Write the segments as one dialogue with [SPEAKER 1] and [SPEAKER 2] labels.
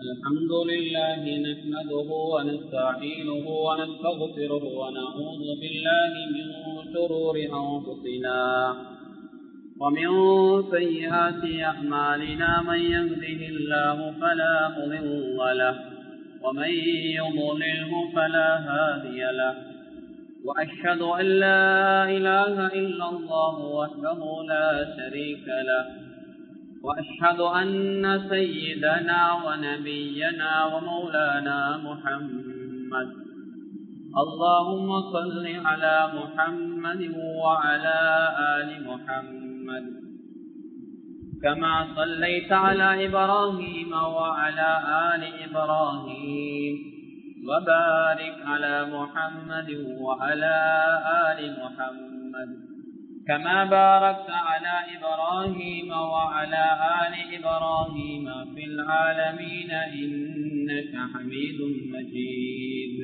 [SPEAKER 1] الحمد لله نحمده ونستعينه ونستغفره ونعوذ بالله من شرور أنفسنا ومن سيئات أعمالنا من يهده الله فلا مضل له ومن يضلله فلا هادي له وأشهد أن لا إله إلا الله وحده لا شريك له وأشهد أن سيدنا ونبينا ومولانا محمد اللهم صل على محمد وعلى آل محمد كما صليت على إبراهيم وعلى آل إبراهيم وبارك على محمد وعلى آل محمد كما باركت على إبراهيم وعلى آل إبراهيم في العالمين إنك حميد مجيد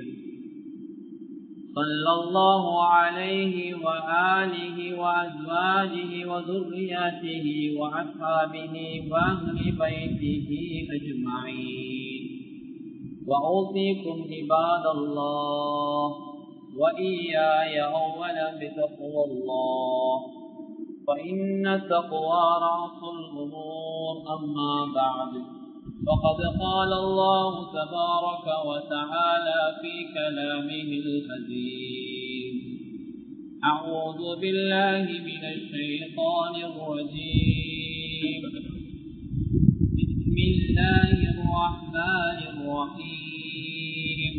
[SPEAKER 1] صلى الله عليه وآله وأزواجه وذرياته وأصحابه وأهل بيته أجمعين وأوصيكم عباد الله وإياي أولا بتقوى الله فإن التقوى رأس الأمور أما بعد فقد قال الله تبارك وتعالى في كلامه العزيز أعوذ بالله من الشيطان الرجيم بسم الله الرحمن الرحيم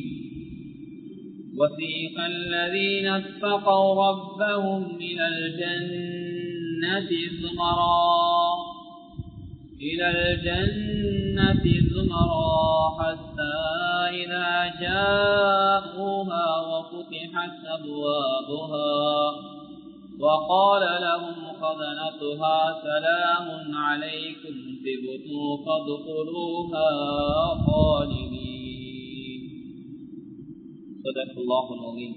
[SPEAKER 1] وسيق الذين اتقوا ربهم إلى الجنة زمرا حتى إذا جاءوها وفتحت أبوابها وقال لهم خزنتها سلام عليكم طبتم فادخلوها خالدين صدق الله العظيم.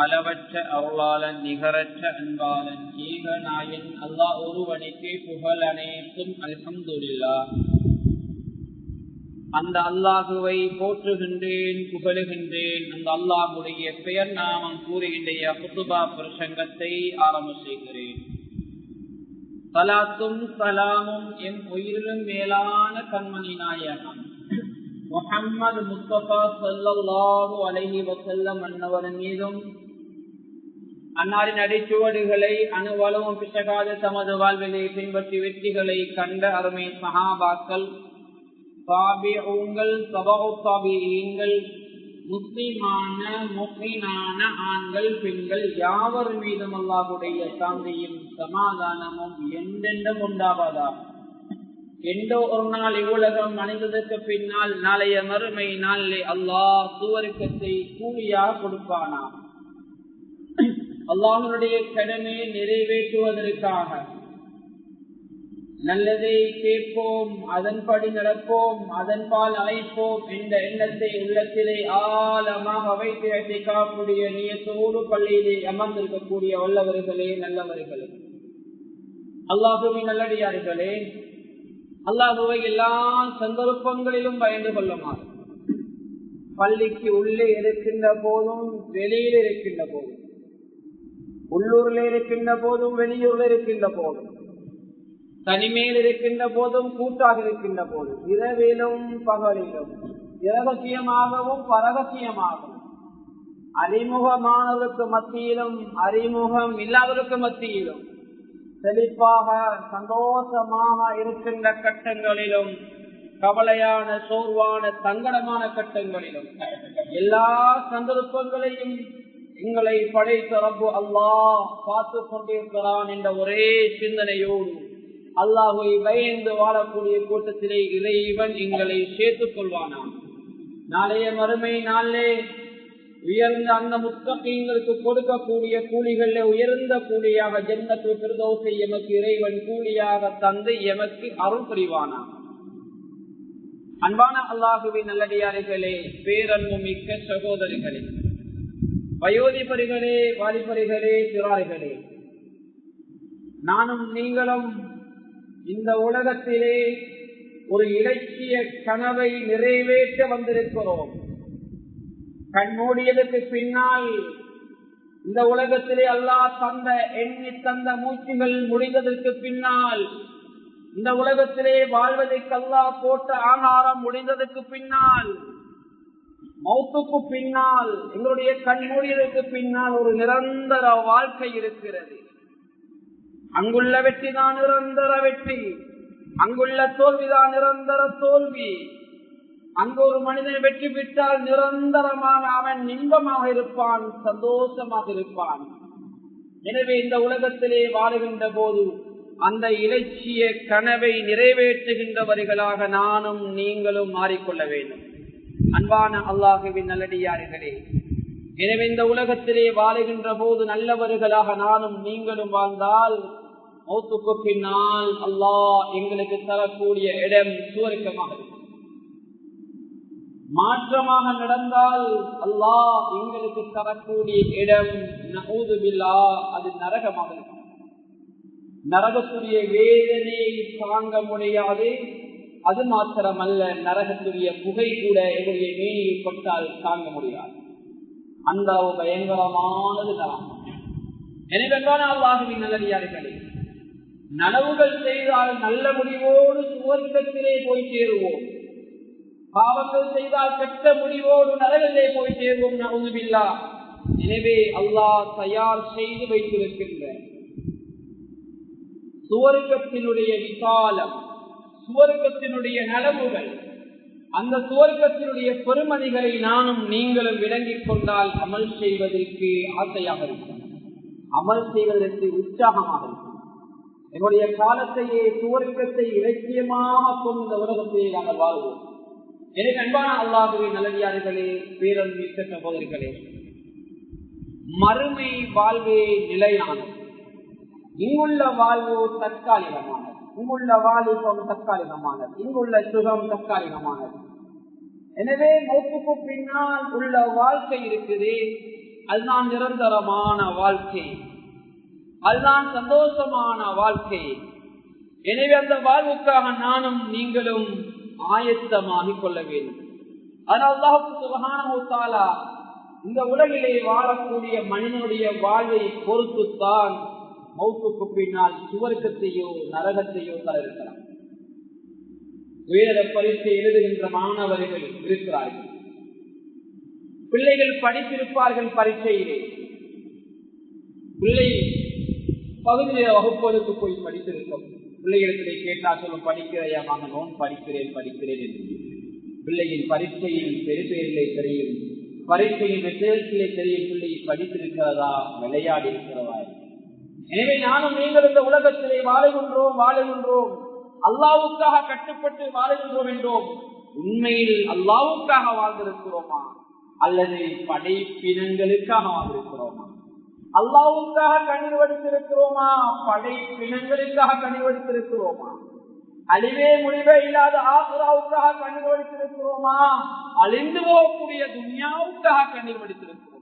[SPEAKER 1] அளவற்ற அருளாளன் நிகரற்ற அன்பாளன் ஏகநாயன் அல்லாஹ் ஒருவனுக்கே புகழ் அனைத்தும் அல்ஹம்துலில்லாஹ். அந்த அல்லாஹுவை போற்றுகின்றேன், புகழுகின்றேன். அந்த அல்லாஹுடைய பெயர் நாமம் கூறுகின்ற குத்துபா பிரசங்கத்தை ஆரம்ப செய்கிறேன். சலாத்தும் சலாமும் எம் உயிரிலும் மேலான கண்மணி நாயகம் முஹம்மது முஸ்தபா ஸல்லல்லாஹு அலைஹி வஸல்லம் அன்னவரின் மீதும் அன்னாரின் அடிச்சுவடுகளை அணுவளவும் பிசகாத தமது வாழ்விலை பின்பற்றி வெற்றிகளை கண்ட அருமை சஹாபாக்கள், தாபிஊன்கள், தபஉ தாபிஈன்கள், முஸ்லிமான முஃமினான ஆண்கள் பெண்கள் யாவர் மீதும் அல்லாஹ்வுடைய சாந்தியும் சமாதானமும் என்றென்றும் உண்டாவதாக. எந்தோ ஒரு நாள் இவ்வுலகம் அணிந்ததற்கு பின்னால் நாளைய மறுமை நாளிலே அல்லாஹ் சுவர்க்கத்தை கூலியாக கொடுப்பானா. அல்லாஹ்வுடைய கடமையை நிறைவேற்றுவதற்காக நல்லதை கேட்போம், அதன்படி நடப்போம், அதன்பால் அழைப்போம் என்ற எண்ணத்தை உள்ளத்திலே ஆழமாக வைத்து அழைக்கக்கூடிய நியத்தோடு பள்ளியிலே அமர்ந்திருக்கக்கூடிய வல்லவர்களே, நல்லவர்களே, அல்லாஹ்வின் நல்லடியார்களே, அல்லாஹ்வை எல்லா சந்தர்ப்பங்களிலும் பயந்து கொள்ளுமாறு பள்ளிக்கு உள்ளே இருக்கின்ற போதும் வெளியில் இருக்கின்ற போதும், உள்ளூரில் இருக்கின்ற போதும் வெளியூரில் இருக்கின்ற போதும், தனிமையில் இருக்கின்ற போதும் கூட்டாக இருக்கின்ற போதும், இரவிலும் பகலிலும், இரகசியமாகவும் பரகசியமாகவும், அறிமுகமானவருக்கு மத்தியிலும் அறிமுகம் இல்லாதவருக்கு மத்தியிலும், செழிப்பாக சந்தோஷமாக இருக்கின்ற கட்டங்களிலும், கவலையான சோர்வான சங்கடமான கட்டங்களிலும், எல்லா சந்தர்ப்பங்களையும் எங்களை படைத்த ரப்பு அல்லாஹ் பார்த்து கொண்டிருக்கிறான் என்ற ஒரே சிந்தனையோடு அல்லாஹ்வை பயந்து வாழக்கூடிய கூட்டத்திலே இறைவன் எங்களை சேர்த்துக் கொள்வானாம். நாளைய மறுமை நாளே உயர்ந்த அந்த முத்தகீன்களுக்கு கொடுக்கக்கூடிய கூலிகளில் உயர்ந்த கூலியாக ஜன்னத்துல் ஃபிர்தௌஸை எமக்கு இறைவன் கூலியாக தந்து எமக்கு அருள் புரிவானாம். அன்பான அல்லாஹுவின் நல்லடியார்களே, பேரன்பு மிக்க சகோதரிகளே, வயோதிபர்களே, வாலிபர்களே, சிறார்களே, நானும் நீங்களும் இந்த உலகத்திலே ஒரு இலட்சிய கனவை நிறைவேற்ற வந்திருக்கிறோம். கண்மூடியதற்கு பின்னால் இந்த உலகத்திலே அல்லாஹ் தந்த எண்ணி தந்த மூச்சுகள் முடிந்ததற்கு பின்னால், இந்த உலகத்திலே வாழ்வதற்கு அல்லாஹ் போட்ட ஆகாரம் முடிந்ததற்கு பின்னால், மௌத்துக்கு பின்னால், எங்களுடைய கண்மூடியதற்கு பின்னால் ஒரு நிரந்தர வாழ்க்கை இருக்கிறது. அங்குள்ள வெற்றி தான் நிரந்தர வெற்றி, அங்குள்ள தோல்விதான் நிரந்தர தோல்வி. அங்கு ஒரு மனிதன் வெற்றி பெற்றால் நிரந்தரமாக அவன் இன்பமாக இருப்பான், சந்தோஷமாக இருப்பான். எனவே இந்த உலகத்திலே வாழுகின்ற போது அந்த இலட்சிய கனவை நிறைவேற்றுகின்றவர்களாக நானும் நீங்களும் மாறிக்கொள்ள வேண்டும். அன்பான அல்லாஹுவின் நல்லடியார்களே, எனவே இந்த உலகத்திலே வாழுகின்ற போது நல்லவர்களாக நானும் நீங்களும் வாழ்ந்தால் மௌத்துக்கு பின்னால் அல்லாஹ் எங்களுக்கு தரக்கூடிய இடம் சுவர்க்கமாக இருக்கும். மாற்றமாக நடந்தால் அல்லாஹ் எங்களுக்கு தரக்கூடிய இடம் நஊது பில்லாஹ் அது நரகமாக இருக்கும். நரகத்துடைய வேதனையை தாங்க முடியாது. அது மாத்திரமல்ல, நரகத்துடைய புகை கூட எங்களுடைய மேனியில் பட்டால் தாங்க முடியாது. அந்த பயங்கரமானது நரகம். எனவே அல்லாஹ்வின் நல்லடியார்களே, நனவுகள் செய்தால் நல்ல முடிவோடு சுவர்க்கத்திலே போய் சேருவோம். பாவங்கள் செய்தால் கெட்ட முடிவோடு நரகத்திலே போய் சேருவோம். நஊது பில்லாஹ். எனவே அல்லாஹ் தயார் செய்து வைத்திருக்கின்ற சுவர்க்கத்தினுடைய விசாலம், சுவர்க்கத்தினுடைய நலவுகள், அந்த சுவர்க்கத்தினுடைய பெருமதிகளை நானும் நீங்களும் விளங்கிக் கொண்டால் அமல் செய்வதற்கு ஆசையாக இருக்கும், அமல் செய்வதற்கு உற்சாகமாக இருக்கும். என்னுடைய காலத்தையே சுவர்க்கத்தை இலட்சியமாக கொண்ட உலகத்தையே நாங்கள் வாழ்வோம். எனக்கு அன்பான அல்லாஹ்வின் நல்லடியார்களே, பேரன்பிற்க சகோதரர்களே, மறுமை வாழ்வே நிலையானது. இங்குள்ள வாழ்வு தற்காலிகமானது, இங்குள்ள வாலிபம் தற்காலிகமானது, இங்குள்ள சுகம் தற்காலிகமானது. எனவே மௌத்துக்கு பின்னால் உள்ள வாழ்க்கை இருக்குது, அதுதான் நிரந்தரமான வாழ்க்கை, அதுதான் சந்தோஷமான வாழ்க்கை. எனவே அந்த வாழ்வுக்காக நானும் நீங்களும் ஆயத்தமாகிக் கொள்ள வேண்டும். ஆனால் அல்லாஹ் சுப்ஹானஹு வ தஆலா இந்த உலகிலே வாழக்கூடிய மனிதனுடைய வாழ்வை பொறுத்துத்தான் மௌத்துக்கு பின்னால் சுவர்க்கத்தையோ நரகத்தையோ தர இருக்கலாம். வேத பரீட்சை எழுதுகின்ற மாணவர்கள் இருக்கிறார்கள், பிள்ளைகள் படித்திருப்பார்கள். பரீட்சையிலே பிள்ளை பகுதியில வகுப்பதற்கு போய் படித்திருக்கும். பிள்ளைகளிடத்திலே கேட்டா சொல்லும், படிக்கிறையா மகனோன்? படிக்கிறேன் படிக்கிறேன் என்று. பிள்ளையின் பரீட்சையில் பெருபேரிலே தெரியும், பரீட்சையின் விஷயத்திலே தெரியும் பிள்ளை படித்திருக்கிறதா விளையாடி இருக்கிறதா. எனவே நானும் நீங்கள் இந்த உலகத்திலே வாழுகின்றோம் அல்லாஹ்வுக்காக கட்டுப்பட்டு வாழுகின்றோம் என்றோம். உண்மையில் அல்லாஹ்வுக்காக வாழ்ந்திருக்கிறோமா அல்லது படைப்பினங்களுக்காக வாழ்ந்திருக்கிறோமா? அல்லாஹ்வுக்காக கண்ணீர் வடித்திருக்கிறோமா படைப்பினங்களுக்காக கண்ணீர் வடித்திருக்கிறோமா? அழிவே முடிவே இல்லாத ஆசுராவுக்காக கண்ணீர் வடித்திருக்கிறோமா அழிந்து போகக்கூடிய துன்யாவுக்காக கண்ணீர் வடித்திருக்கிறோமா?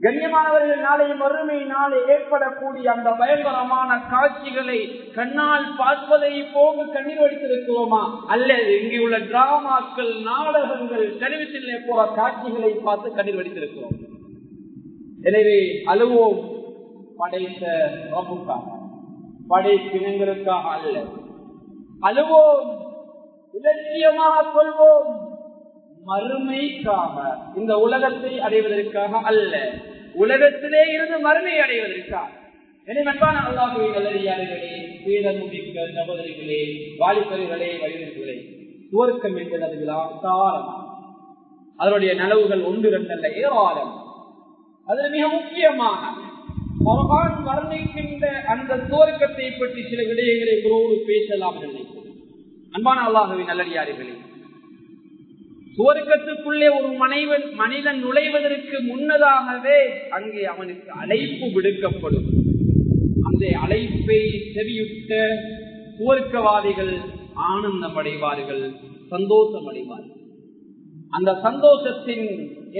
[SPEAKER 1] கண்ணியமானவர்கள், நாளை மறுமை நாளை ஏற்படக்கூடிய அந்த பயங்கரமான காட்சிகளை கண்ணால் பார்ப்பதை போக கண்ணீர் வடித்திருக்கிறோமா அல்லது இங்கே உள்ள டிராமாக்கள், நாடகங்கள், டெலிவிஷனில் போற காட்சிகளை பார்த்து கண்ணீர் வடித்திருக்கிறோம்? எனவே அழுவோம் படைத்த ரப்புக்காக, படைப்பினங்களுக்காக அல்ல. அழுவோம், இலட்சியமாக கொள்வோம் மறுமைக்காக, இந்த உலகத்தை அடைவதற்காக அல்ல, உலகத்திலே இருந்து மறுமையை அடைவதற்காக. எனவே அன்பான அல்லாஹ்வின் நல்லடியார்களே, பேரன்பிற்க சகோதரிகளே, வாலிபர்களே, வயதினர்களே, சுவர்க்கம் என்பது அது விசாலமான, அதனுடைய நலவுகள் ஒன்று இரண்டல்ல, ஏராளம். அதில் மிக முக்கியமான குர்ஆன் வர்ணிக்கின்ற அந்த சுவர்க்கத்தை பற்றி சில விடயங்களை ஒருவரோடு பேசலாம் நினைக்கிறேன். அன்பான அல்லாஹ்வின் நல்லடியார்களே, சுவர்க்கத்துக்குள்ளே ஒரு மனிதன் நுழைவதற்கு முன்னதாகவே அங்கே அவனுக்கு அழைப்பு விடுக்கப்படும். அந்த அழைப்பை செவியுட்ட சுவர்க்கவாதிகள் ஆனந்தம் அடைவார்கள், சந்தோஷம் அடைவார்கள். அந்த சந்தோஷத்தின்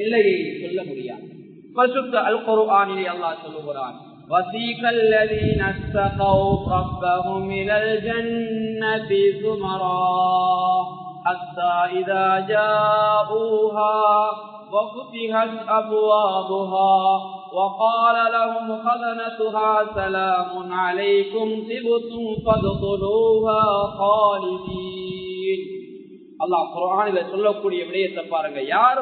[SPEAKER 1] எல்லையை சொல்ல முடியாது. பரிசுத்த அல் குர்ஆனிலே அல்லாஹ் சொல்லுகிறான், وَسِيقَ الَّذِينَ اتَّقَوْا رَبَّهُمْ إِلَى الْجَنَّةِ زُمَرًا حَتَّى إِذَا جَاءُوهَا وَفُتِحَتْ أَبْوَابُهَا وَقَالَ لَهُمْ خَزَنَتُهَا سَلَامٌ عَلَيْكُمْ طِبْتُمْ فَادْخُلُوهَا خَالِدِينَ. அல்லாஹ் குர்ஆனிலே சொல்லக்கூடிய விடயத்தை பாருங்க. யார்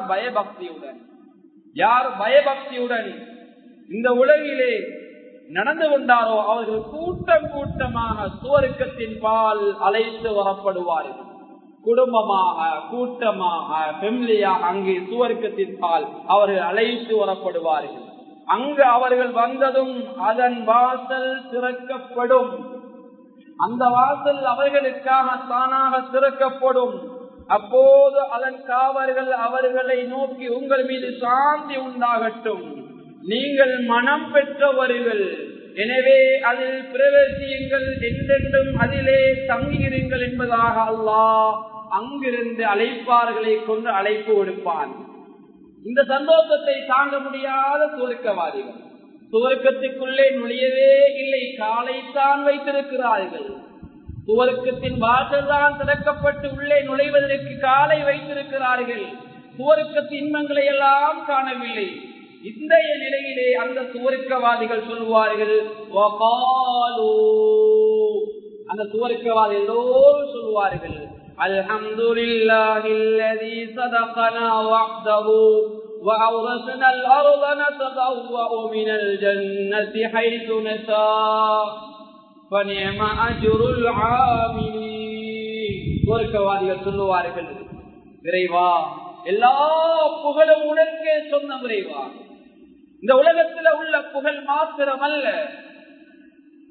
[SPEAKER 1] பயபக்தியுடன் இந்த உலகிலே நடந்து கொண்டாரோ அவர்கள் கூட்டம் கூட்டமாக சுவர்க்கத்தின் பால் அழைத்து வரப்படுவார்கள். குடும்பமாக, கூட்டமாக, ஃபேமிலியாக அங்கே சுவர்க்கத்தின் பால் அவர்கள் அழைத்து வரப்படுவார்கள். அங்கு அவர்கள் வந்ததும் அதன் வாசல் திறக்கப்படும். அந்த வாசல் அவர்களுக்காக தானாக திறக்கப்படும். அப்போது அதன் காவலர்கள் அவர்களை நோக்கி, உங்கள் மீது சாந்தி உண்டாகட்டும், நீங்கள் மனம் பெற்றவர்கள், எனவே அதில் பிரவேசியுங்கள், என்றென்றும் அதிலே தங்குகிறீர்கள் என்பதாக அல்லாஹ் அங்கிருந்து அழைப்பார்களை கொண்டு அழைப்பு கொடுப்பான். இந்த சந்தோஷத்தை தாங்க முடியாத சுவர்க்கவாதிகள் சுவர்க்கத்துக்குள்ளே நுழையவே இல்லை, காலைத்தான் வைத்திருக்கிறார்கள். சுவர்க்கத்தின் வாசல் தான் திறக்கப்பட்டு உள்ளே நுழைவதற்கு காலை வைத்திருக்கிறார்கள். சுவர்க்கத்தின் இன்பங்களை எல்லாம் காணவில்லை. இந்த நிலையிலே அந்த சுவர்க்கவாதிகள் சொல்வார்கள், அந்த சுவர்க்கவாதிகளோடு சொல்வார்கள், அல்ஹம்துலில்லாஹில்லதீ ஸதகனா வஅதஹு வஅவ்ரஸனா அல்-அர்த நதபவ்வஉ மினல் ஜன்னதி ஹைது நஷா ஃபனிஅம அஜ்ருல் ஆமிலீன். சுவர்க்கவாதிகள் சொல்லுவார்கள், இறைவா, எல்லா புகழும் உனக்கே சொந்தம் இறைவா. இந்த உலகத்தில் உள்ள புகழ் மாத்திரமல்ல,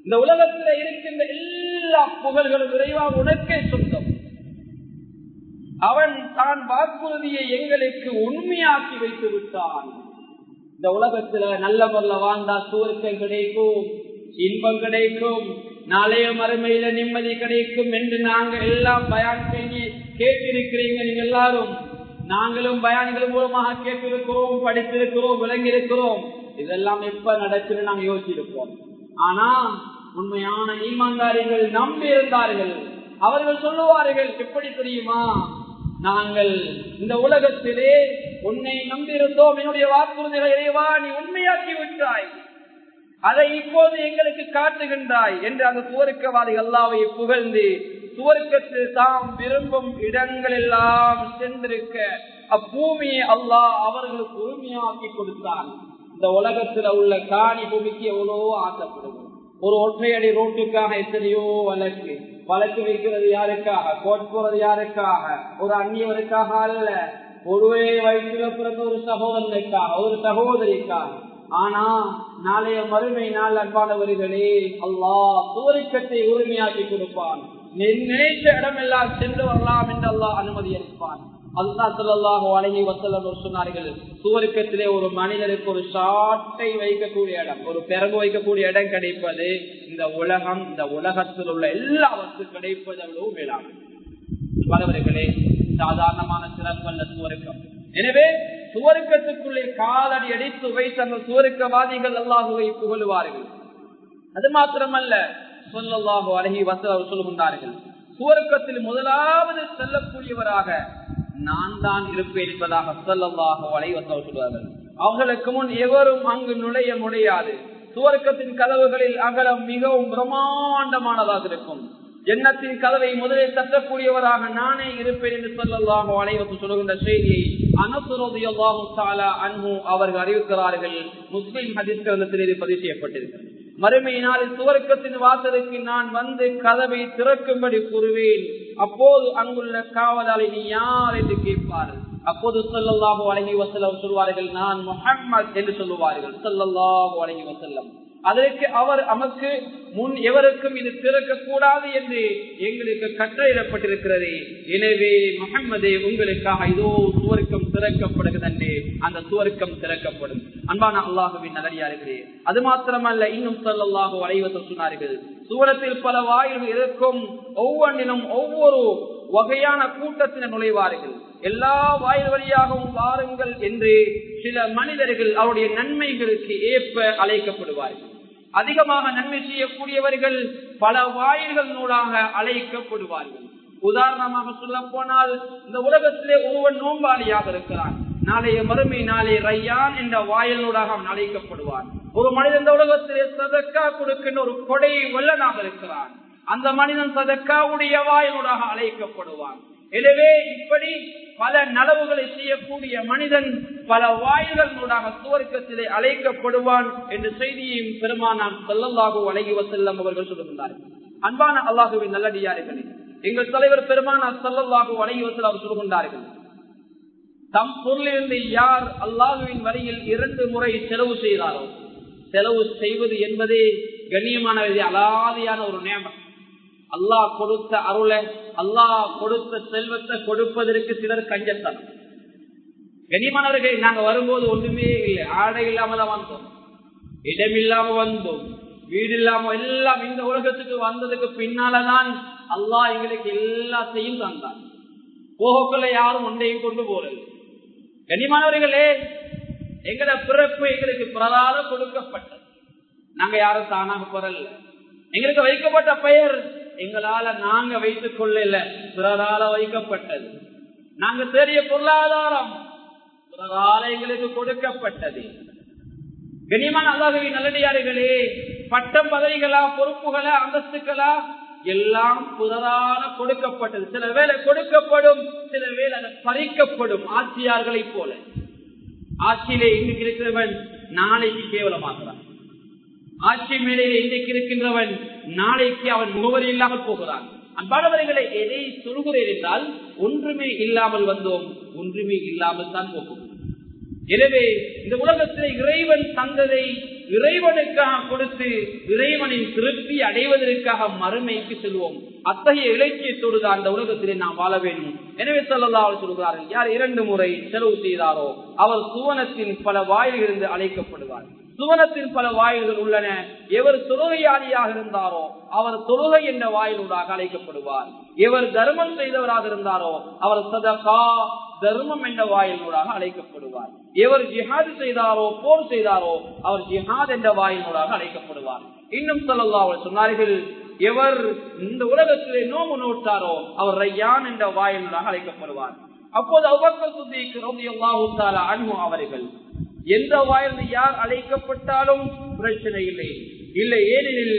[SPEAKER 1] இந்த உலகத்தில் இருக்கின்ற எல்லா புகழ்களும் இறைவா உனக்கே சொந்தம். அவன் தான் வாக்குறுதியை எங்களுக்கு உண்மையாக்கி வைத்து விட்டான். இந்த உலகத்துல நல்ல முறையில வாழ்ந்தா சுவர்க்கம் கிடைக்கும், இன்பம் கிடைக்கும், நாளைய மறுமையில நிம்மதி கிடைக்கும் என்று நாங்கள் எல்லாம் பயான் செய்தி கேட்டிருக்கிறீங்க. நீங்க எல்லாரும், நாங்களும் பயான்கள் மூலமாக கேட்டிருக்கிறோம், படித்திருக்கிறோம், விளங்கியிருக்கிறோம். இதெல்லாம் எப்ப நடக்குன்னு நாங்கள் யோசிச்சிருப்போம். ஆனா உண்மையான ஈமான்தாரிகள் நம்பி இருந்தார்கள். அவர்கள் சொல்லுவார்கள், எப்படி தெரியுமா, நாங்கள் இந்த உலகத்திலே உன்னை நம்பியிருந்தோம், என்னுடைய வாக்குறுதிகளை இறைவா நீ உண்மையாக்கி விட்டாய், அதை இப்போது எங்களுக்கு காட்டுகின்றாய் என்று அந்த சுவர்க்கவாதிகள் அல்லாஹ்வை புகழ்ந்து சுவர்க்கத்தில் தாம் விரும்பும் இடங்கள் எல்லாம் சென்றிருக்க அப்பூமியை அல்லாஹ் அவர்களுக்கு உரிமையாக்கி கொடுத்தான். இந்த உலகத்தில் உள்ள காணி பூமிக்கு எவ்வளவோ ஆசைப்படுவோம். ஒரு ஒற்றையடி ரோட்டுக்காக எத்தனையோ வழக்கு வைக்கிறது யாருக்காக, கோட் போறது யாருக்காக, ஒரு அந்நியவருக்காக அல்ல, ஒருவே வயிற்றுல பிறந்த ஒரு சகோதரனுக்காக, ஒரு சகோதரிக்காக. ஆனா நாளைய மறுமை நாள் அன்பானவர்களே, அல்லாஹ் சுவர்க்கத்தை உரிமையாக்கி கொடுப்பான். நினைத்த இடம் எல்லாம் சென்று வரலாம் என்று அல்லாஹ் அனுமதி அளிப்பான். அல்லாஹ் ஸல்லல்லாஹு அலைஹி வஸல்லம் சொன்னார்கள், சுவர்க்கத்திலே ஒரு மனிதனுக்கு ஒரு சாட்டை வைக்கக்கூடிய இடம், ஒரு பிறகு வைக்கக்கூடிய இடம் கிடைப்பது இந்த உலகம், இந்த உலகத்தில் உள்ள எல்லா வஸ்து கிடைப்பது அவ்வளவு மேலான பலவர்களே, சாதாரணமான சிறப்பல்ல சுவர்க்கம். எனவே சுவர்க்கத்துக்குள்ளே காலடி அடித்து வைத்து அந்த சுவர்க்கவாதிகள் அல்லாஹுவை புகழுவார்கள். அது மாத்திரமல்ல, ஸல்லல்லாஹு அலைஹி வஸல்லம் சொல்லுகின்றார்கள், சுவர்க்கத்தில் முதலாவது செல்லக்கூடியவராக நான் தான் இருப்பேன் என்பதாக ஸல்லல்லாஹு அலைஹி வஸல்லம் சொல்வார்கள். அவர்களுக்கு முன் எவரும் அங்கு நுழைய முடியாது. சுவர்க்கத்தின் கதவுகளில் அகலம் மிகவும் பிரம்மாண்டமானதாக இருக்கும். ஜன்னத்தின் கதவை முதலில் தட்டக்கூடியவராக நானே இருப்பேன் என்று ஸல்லல்லாஹு அலைஹி வஸல்லம் சொல்கின்ற செய்தியை அனஸ் ரலியல்லாஹு தஆலா அன்ஹு அவர்கள் அறிவிக்கிறார்கள். முஸ்லிம் ஹதீஸ் கிரந்தத்தில் இது பதிவு செய்யப்பட்டிருக்கிறது. மறுமை நாளில் சுவர்க்கத்தின் வாசலுக்கு நான் வந்து கதவை திறக்கும்படி கூறுவேன். அப்போது அங்குள்ள காவலாளி நீ யார் என்று கேட்பார்கள். அப்போது ஸல்லல்லாஹு அலைஹி வஸல்லம் சொல்வார்கள், நான் முஹம்மது என்று சொல்லுவார்கள் ஸல்லல்லாஹு அலைஹி வஸல்லம். அதற்கு அவர் நமக்கு முன் எவருக்கும் இது திறக்க கூடாது என்று எங்களுக்கு கட்டளையிடப்பட்டிருக்கிறது. எனவே முஹம்மதே, உங்களுக்காக இதோ சுவர்க்கம் திறக்கப்படுகிறது, அந்த சுவர்க்கம் திறக்கப்படும். அன்பான அல்லாஹுவின் நல்லடியார்களே, அது மாத்திரமல்ல, இன்னும் ஸல்லல்லாஹு அலைஹி வஸல்லம் சொன்னார்கள், சூரத்தில் பல வாயில்கள் இருக்கும், ஒவ்வொன்றிலும் ஒவ்வொரு வகையான கூட்டத்தினர் நுழைவார்கள். எல்லா வாயில் வழியாகவும் வாருங்கள் என்று சில மனிதர்கள் அவருடைய நன்மைகளுக்கு ஏற்ப அழைக்கப்படுவார்கள். அதிகமாக நன்மை செய்யக்கூடியவர்கள் பல வாயில்கள் நூலாக அழைக்கப்படுவார்கள். உதாரணமாக சொல்ல போனால், இந்த உலகத்திலே ஒருவன் நோம்பாளியாக இருக்கிறான், நாளைய மறுமை நாளை ரையான் என்ற வாயிலூடாக அவன் அழைக்கப்படுவான். ஒரு மனிதன் இந்த உலகத்திலே சதக்கா கொடுக்கின்ற ஒரு கொடை வல்லனாக இருக்கிறான், அந்த மனிதன் சதக்காவுடைய வாயிலூடாக அழைக்கப்படுவான். எனவே இப்படி பல நலவுகளை செய்யக்கூடிய மனிதன் பல வாயில்களூடாக சுவர்க்கத்திலே அழைக்கப்படுவான் என்ற செய்தியையும் பெருமானார் ஸல்லல்லாஹு அலைஹி வஸல்லம் அவர்கள் சொல்லுகின்றார்கள். அன்பான அல்லாஹ்வின் நல்லடியார்களே, எங்கள் தலைவர் பெருமானார் ஸல்லல்லாஹு அலைஹி வஸல்லம் சொல்லுகின்றார்கள், தம் பொருளிலிருந்து யார் அல்லாஹ்வின் வழியில் 2 முறை செலவு செய்தாரோ, செலவு செய்வது என்பதே கண்ணியமான அலாதியான ஒரு நியமம். அல்லாஹ் கொடுத்த அருளை, அல்லாஹ் கொடுத்த செல்வத்தை கொடுப்பதற்கு சிலர் கஞ்சத்தனம். கண்ணியமானவர்கள், நாங்க வரும்போது ஒன்றுமே இல்லை, ஆடை இல்லாம தான் வந்தோம், இடமில்லாம வந்தோம், வீடு இல்லாம எல்லாம் இந்த உலகத்துக்கு வந்ததுக்கு பின்னாலதான் அல்லாஹ் எங்களுக்கு எல்லாத்தையும் தந்தான். போகக்குள்ள யாரும் ஒன்றையும் கொண்டு போறது. கண்ணியமானவர்களே, எங்களோட பிறப்பு எங்களுக்கு பிறரால கொடுக்கப்பட்டது, நாங்க யாரும் தானாக பெறல. எங்களுக்கு வைக்கப்பட்ட பெயர் எங்களால நாங்க வைத்துக் கொள்ளல, பிறரால வைக்கப்பட்டது. நாங்க தேடிய பொருளாதாரம் பிறரால எங்களுக்கு கொடுக்கப்பட்டது. கண்ணியமான அல்லாஹ்வின் நல்லடியார்களே, பட்டம் பதவிகளா, பொறுப்புகளா, அந்தஸ்துகளா எல்லாம் பிறரால கொடுக்கப்பட்டது. சில வேளை கொடுக்கப்படும், சில வேளை அது பறிக்கப்படும். ஆட்சியார்களை போல ஆட்சியிலே இன்னைக்கு இருக்கிறவன் நாளைக்கு கேவலமாகிறான், ஆட்சி மேலையிலே இன்றைக்கு இருக்கின்றவன் நாளைக்கு அவன் முகவரி இல்லாமல் போகிறான். அன்பானவர்களை, எதை சொல்கிறேன் என்றால், ஒன்றுமே இல்லாமல் வந்தோம், ஒன்றுமே இல்லாமல் தான் போகும். எனவே இந்த உலகத்திலே இறைவன் தந்ததை இறைவனுக்காக கொடுத்து இறைவனின் திருப்தி அடைவதற்காக மறுமைக்கு செல்வோம். அத்தகைய இலக்கியத்தோடு தான் அந்த உலகத்திலே நாம் வாழ வேண்டும். எனவே ஸல்லல்லாஹு அலைஹி சொல்கிறார்கள், யார் 2 முறை செலவு செய்தாரோ அவர் சுவனத்தின் பல வாயிலிருந்து அழைக்கப்படுவார். சுவனத்தின் பல வாயில்கள் உள்ளன. எவர் தொழுகையாளியாக இருந்தாரோ அவர் தொழுகை என்ற வாயிலூடாக அழைக்கப்படுவார். எவர் தர்மம் செய்தவராக இருந்தாரோ அவர் சதகா, தர்மம் என்ற வாயிலூடாக அழைக்கப்படுவார். எவர் ஜிஹாது செய்தாரோ, போர் செய்தாரோ அவர் ஜிஹாத் என்ற வாயிலூடாக அழைக்கப்படுவார். இன்னும் ஸல்லல்லாஹு அலைஹி சொன்னார்கள், எவர் இந்த உலகத்திலே நோம்பு நோட்டாரோ அவர் ரையான் என்ற வாயிலூடாக அழைக்கப்படுவார். அப்போது அபூபக்கர் சித்திக் ரலியல்லாஹு தஆலா அன்ஹு அவர்கள், எந்த வாயில் யார் அழைக்கப்பட்டாலும் பிரச்சனை இல்லை, இல்லை, ஏனெனில்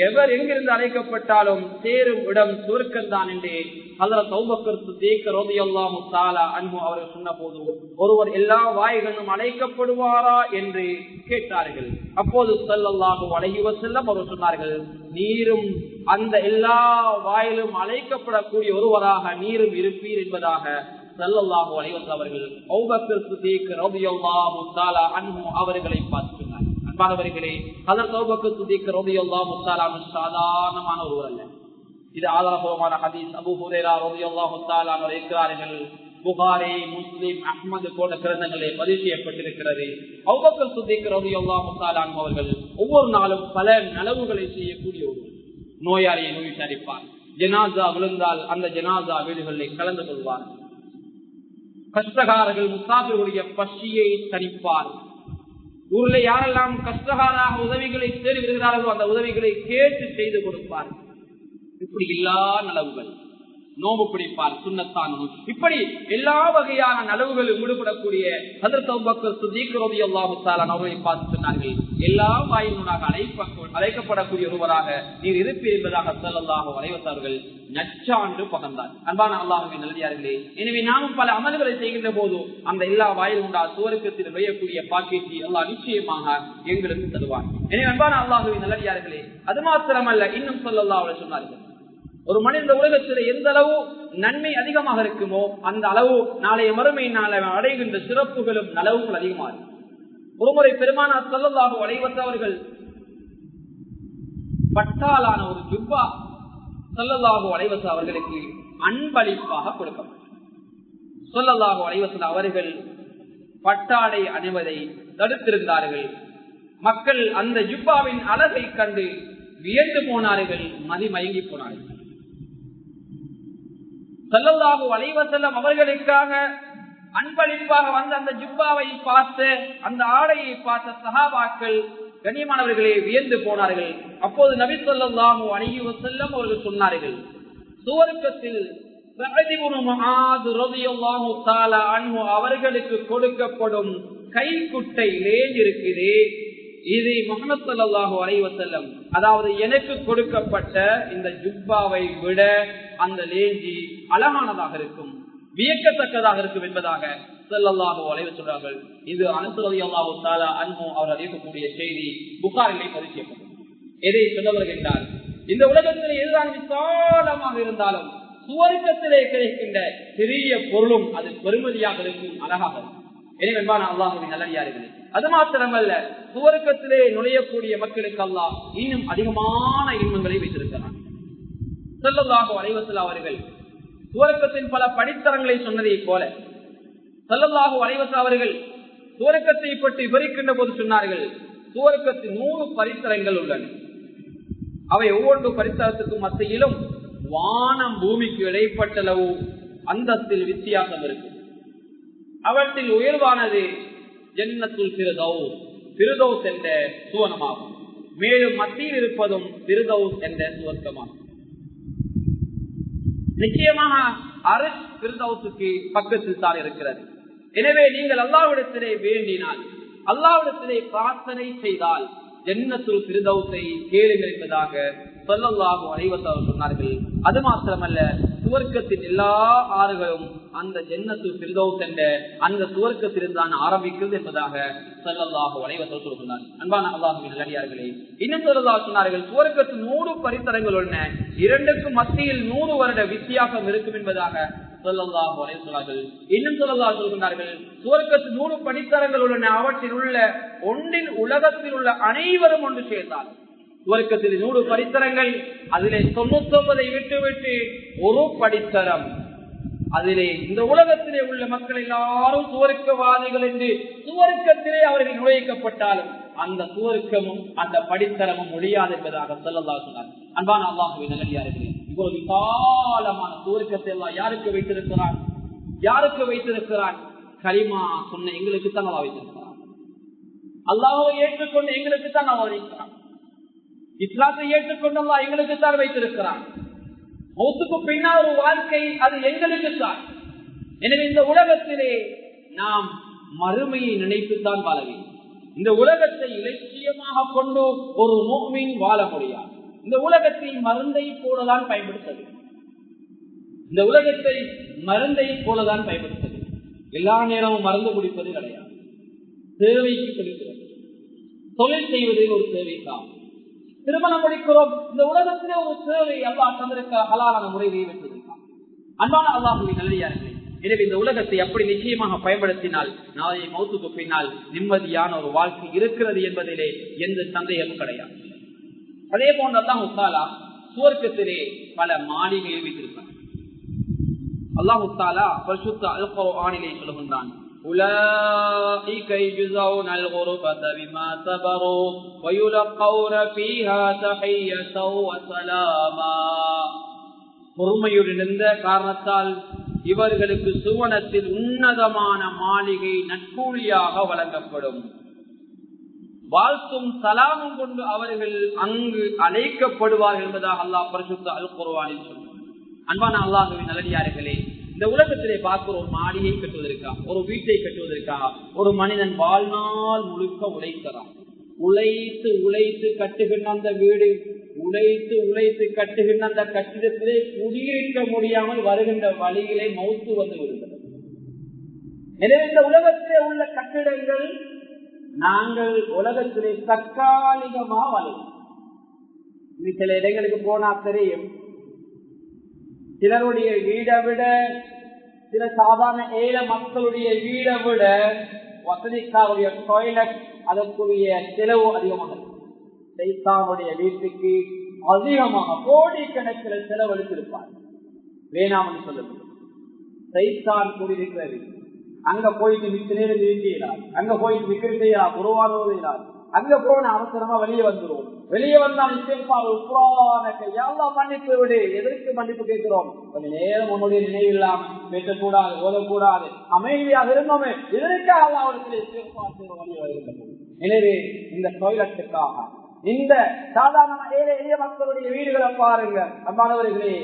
[SPEAKER 1] எவர் எங்கிருந்து அழைக்கப்பட்டாலும் சேரும் இடம் சுவர்க்கம்தான் என்று ஹஜ்ரத் அபூபக்கர் சித்திக் ரலியல்லாஹு தஆலா அன்ஹு அவர்கள் சொன்ன போது, ஒருவர் எல்லா வாய்களும் அழைக்கப்படுவாரா என்று கேட்டார்கள். அப்போது ஸல்லல்லாஹு அலைஹி வஸல்லம் அவர்கள் சொன்னார்கள், நீரும் அந்த எல்லா வாயிலும் அழைக்கப்படக்கூடிய ஒருவராக நீரும் இருப்பீர் என்பதாக ஸல்லல்லாஹு அலைஹி வஸல்லம் அவர்கள் அபூபக்கர் சித்திக் ரலியல்லாஹு தஆலா அன்ஹு அவர்களை பார்த்து சொன்னார். அன்பானவர்களே, ஹஜ்ரத் அபூபக்கர் சித்திக் ரலியல்லாஹு தஆலா சாதாரணமான ஒருவர் அல்ல. இது ஆதாரபூர்வமான ஹதீஸ். அபூ ஹுரைரா ரலியல்லாஹு தஆலா அவர்கள் இருக்கிறார்கள். புகாரி, முஸ்லிம், அஹ்மது போன்ற கிரந்தங்களே பதிவு செய்யப்பட்டிருக்கிறது. அபூபக்கர் சித்திக் ரலியல்லாஹு தஆலா அன்ஹு அவர்கள் ஒவ்வொரு நாளும் பல நலவுகளை செய்யக்கூடிய ஒருவர். நோயாளியை நோய் விசாரிப்பார், ஜனாசா விழுந்தால் அந்த ஜனாசா வீடுகளில் கலந்து கொள்வார், கஷ்டகாரர்கள் முசாஃபிர்களுடைய பசியை தணிப்பார், ஊரில் யாரெல்லாம் கஷ்டகாராக உதவிகளை தேடி வருகிறார்களோ அந்த உதவிகளை கேட்டு செய்து கொடுப்பார். இப்படி எல்லா நலவுகள், நோம்பு பிடிப்பார், சுன்னத்தான், இப்படி எல்லா வகையான நலவுகளும் ஈடுபடக்கூடிய ஹஜ்ரத் அபூபக்கர் சித்திக் ரலியல்லாஹு தஆலா அவர்களை பார்த்து சொன்னார்கள், எல்லா வாயினூடாக அழைக்கப்படக்கூடிய ஒருவராக நீர் இருப்பீர் என்பதாக ஸல்லல்லாஹு அலைஹி வஸல்லம் அவர்கள் நச்சான்று பகர்ந்தார். அன்பான அல்லாஹ்வின் நல்லடியார்களே, எனவே நாமும் பல அமல்களை செய்கின்ற போது அந்த எல்லா வாயிலுண்டாக சுவர்க்கத்தில் நுழையக்கூடிய பாக்கியத்தை அல்லாஹ் நிச்சயமாக எங்களுக்கு தருவார். எனவே அன்பான அல்லாஹ்வின் நல்லடியார்களே, அது மாத்திரமல்ல, இன்னும் ஸல்லல்லாஹு அலைஹி சொன்னார்கள், ஒரு மனித உலகத்தில் எந்த அளவு நன்மை அதிகமாக இருக்குமோ அந்த அளவு நாளைய மறுமை நாளை அடைகின்ற சிறப்புகளும் நலவுகள் அதிகமாக. ஒருமுறை பெருமானார் ஸல்லல்லாஹு அலைஹி வஸல்லம் அவர்கள் பட்டாலான ஒரு ஜுப்பா ஸல்லல்லாஹு அலைஹி வஸல்லம் அவர்களுக்கு அன்பளிப்பாக கொடுக்கப்பட்டது. ஸல்லல்லாஹு அலைஹி வஸல்லம் அவர்கள் பட்டாடை அணிவதை தடுத்திருந்தார்கள். மக்கள் அந்த ஜுப்பாவின் அழகை கண்டு வியந்து போனார்கள், மதிமயங்கி போனார்கள். ஸல்லல்லாஹு அலைஹி வஸல்லம் அவர்களுக்காக அன்பளிப்பாக வந்த அந்த ஜுப்பாவை பார்த்து, அந்த ஆடையை பார்த்த சஹாபாக்கள் கண்ணியமானவர்களே வியந்து போனார்கள். அப்போது நபி ஸல்லல்லாஹு அலைஹி வஸல்லம் அவர்கள் சொன்னார்கள், சுவர்க்கத்தில் சஅத் இப்னு முஆத் ரலியல்லாஹு தஆலா அன்ஹு அவர்களுக்கு கொடுக்கப்படும் கைக்குட்டை லேஞ்ச் இருக்குது, இது முஹம்மது ஸல்லல்லாஹு அலைஹி வஸல்லம் அதாவது எனக்கு கொடுக்கப்பட்ட இந்த ஜுப்பாவை விட அந்த லேஞ்சி அழகானதாக இருக்கும், வியக்கத்தக்கதாக இருக்கும் என்பதாக ஸல்லல்லாஹு அலைஹி வஸல்லம் இது அனஸ் ரலியல்லாஹு தஆலா அன்ஹு அவர் அறிவிக்கக்கூடிய செய்தி புகாரிலே பதிவு செய்யப்பட்டது. எதை சொல்ல வருகின்றார்? இந்த உலகத்திலே எதுதான் விசாலமாக இருந்தாலும் சுவர்க்கத்திலே கிடைக்கின்ற சிறிய பொருளும் அது பெருமதியாக இருக்கும், அழகாக இருக்கும். எனவே அல்லாஹ்வின் நல்லடியார்களே, அது மாத்திரமல்ல, சுவர்க்கத்திலே நுழையக்கூடிய மக்களுக்கு அல்லாஹ் இன்னும் அதிகமான இன்பங்களை வைத்திருக்கிறார். ஸல்லல்லாஹு அலைஹி வஸல்லம் அவர்கள் சுவர்க்கத்தின் பல படித்தரங்களை சொன்னதை போல ஸல்லல்லாஹு அலைஹி வஸல்லம் அவர்கள் சுவர்க்கத்தை பற்றி விவரிக்கின்ற போது சொன்னார்கள், சுவர்க்கத்தின் 100 பரித்தரங்கள் உள்ளன. அவை ஒவ்வொரு பரித்தரத்துக்கும் மத்தியிலும் வானம் பூமிக்கு இடைப்பட்டளவு அந்தஸ்தில் வித்தியாசம் இருக்கு. அவற்றில் உயர்வானது ஜன்னத்துல் ஃபிர்தௌஸ், ஃபிர்தௌஸ் என்ற சுவனமாகும். மேலும் மத்தியில் இருப்பதும் ஃபிர்தௌஸ் என்ற சுவர்க்கமாகும். நிச்சயமாக அர்ஷ் ஃபிர்தௌஸுக்கு பக்கத்தில் தான் இருக்கிறது. எனவே நீங்கள் அல்லாஹ்விடத்திலே வேண்டினால், அல்லாஹ்விடத்திலே பிரார்த்தனை செய்தால் ஜன்னத்துல் ஃபிர்தௌஸை கேளுங்கள் என்பதாக ஸல்லல்லாஹு அலைஹி வஸல்லம் சொன்னார்கள். அது மாத்திரமல்ல, சுவர்க்கத்தின் எல்லா ஆறுகளும் அந்த ஜன்னத்துல் ஃபிர்தௌஸ் என்ற அந்த சுவர்க்கத்தில் தான் ஆரம்பிக்கிறது என்பதாக ஸல்லல்லாஹு அலைஹி வஸல்லம் சொன்னார். அன்பான அல்லாஹ்வின் நல்லடியார்களே, இன்னும் ஸல்லல்லாஹு சொன்னார்கள், சுவர்க்கத்தில் 100 பரித்தரங்கள் உள்ளன, இரண்டுக்கும் மத்தியில் 100 வருட வித்தியாசம் இருக்கும் என்பதாக ஸல்லல்லாஹு அலைஹி வஸல்லம். இன்னும் ஸல்லல்லாஹு சொல்கிறார்கள், சுவர்க்கத்தில் 100 படித்தரங்கள் உள்ளன, அவற்றில் உள்ள ஒன்றில் உலகத்தில் உள்ள அனைவரும் ஒன்று சேர்ந்தார். சுவர்க்கத்தில் 100 படித்தரங்கள், அதிலே 99 விட்டுவிட்டு ஒரு படித்தரம், அதிலே இந்த உலகத்திலே உள்ள மக்கள் எல்லாரும் சுவர்க்கவாதிகள் என்று சுவர்க்கத்திலே அவர்கள் நுழைக்கப்பட்டாலும் அந்த சுவர்க்கமும் அந்த படித்தரமும் முடியாது என்பதாக ஸல்லல்லாஹு சொன்னார். அன்பான அல்லாஹ்வின் நல்லடியார்களே, இவ்வளவு விசாலமான சுவர்க்கத்தை எல்லாம் யாருக்கு வைத்திருக்கிறான்? யாருக்கு வைத்திருக்கிறான்? கலிமா சொன்ன எங்களுக்கு தான் அல்லாஹ் வைத்திருக்கிறான். அல்லாஹ்வை ஏற்றுக்கொண்டு எங்களுக்கு தான் அல்லாஹ் வைத்திருக்கிறான். இஸ்லாத்தை ஏற்றுக்கொண்டு அல்லாஹ் எங்களுக்கு தான் வைத்திருக்கிறான். மௌத்துக்கு பின்னால் ஒரு வாழ்க்கை, அது எங்களுக்கு தான். எனவே இந்த உலகத்திலே நாம் மறுமையை நினைத்துத்தான் வாழ வேண்டும். இந்த உலகத்தை இலட்சியமாக கொண்டு ஒரு முஃமின் வாழ முடியாது. இந்த உலகத்தை மருந்தை போலதான் பயன்படுத்த வேண்டும். இந்த உலகத்தை மருந்தை போலதான் பயன்படுத்த வேண்டும். எல்லா நேரமும் மருந்து குடிப்பது கிடையாது. தேவைக்கு குடிக்கிறது. தொழில் செய்வதில் ஒரு தேவை தான். திருமணம் முடிக்கிறோம், இந்த உலகத்திலே ஒரு சேவை அல்லாஹ் தந்திருக்க ஹலாலான முறையை வைத்திருக்கிறார். அன்பான அல்லாஹ்வின் நல்லடியார்களே, எனவே இந்த உலகத்தை அப்படி நிச்சயமாக பயன்படுத்தினால் நாளை மௌத்துக்கு பின்னால் நிம்மதியான ஒரு வாழ்க்கை இருக்கிறது என்பதிலே எந்த சந்தேகமும் கிடையாது. அதே போன்று அல்லாஹ் தஆலா சுவர்க்கத்திலே பல மாளிகையை வைத்திருக்கிறார். அல்லாஹ் தஆலா பரிசுத்த அல் குர்ஆனிலே சொல்கின்றான், أولئك يجزون الغرفة بما صبروا ويلقون فيها تحية وسلاما. பொறுமையுடன் காரணத்தால் இவர்களுக்கு சுவனத்தில் உன்னதமான மாளிகை நட்கூலியாக வழங்கப்படும். வாழ்த்தும் சலாமும் கொண்டு அவர்கள் அங்கு அழைக்கப்படுவார்கள் என்பதாக அல்லாஹ் பரிசுத்த அல் குர்ஆனில் சொல்றார். அன்பான அல்லாஹ்வின் நல்லடியார்களே, இந்த உலகத்திலே பார்க்கிற ஒரு மாளிகை கட்டுவதற்கா, ஒரு வீட்டை கட்டுவதற்கா ஒரு மனிதன் வாழ்நாள் முழுக்க உழைக்கிறான். உழைத்து உழைத்து கட்டுகின்ற அந்த வீடு, உழைத்து உழைத்து கட்டுகின்ற அந்த கட்டிடத்திலே குடியிருக்க முடியாமல் வருகின்ற வழியிலே மௌத்து வந்து விடுகிறது. எனவே இந்த உலகத்திலே உள்ள கட்டிடங்கள் நாங்கள் உலகத்திலே தற்காலிகமாக வாழ்வோம். சில இடங்களுக்கு போனா தெரியும், சிலருடைய வீடை விட, சில சாதாரண ஏழை மக்களுடைய வீடை விட வசதிக்காருடைய டாய்லெட் அதற்குரிய செலவு அதிகமாக, சைத்தானுடைய வீட்டுக்கு அதிகமாக கோடிக்கணக்கில் செலவழித்திருப்பார். வேணாமல் சொல்லுங்கள், சைத்தான் கூடியிருக்கிறது. அங்க போயிட்டு மிச்ச நேரம் இருக்கிறார், அங்க போயிட்டு விக்கிரி செய்யலாம், உருவாடுவதால் அங்க போன அவசரமா வெளியே வந்துடும். வெளியே வந்தால் மன்னிப்பு விடு. எதற்கு மன்னிப்பு கேட்கிறோம்? கொஞ்ச நேரம் உன்னுடைய நினைவில்லாம பேசக்கூடாது, ஓதக்கூடாது, அமைதியாக இருந்தோமே, எதற்காக வழியே வருகின்றது? எனவே இந்த டாய்லெட்டுக்காக இந்த சாதாரண ஏழை எளிய மக்களுடைய வீடுகளை பாருங்க அன்பானவர்களே.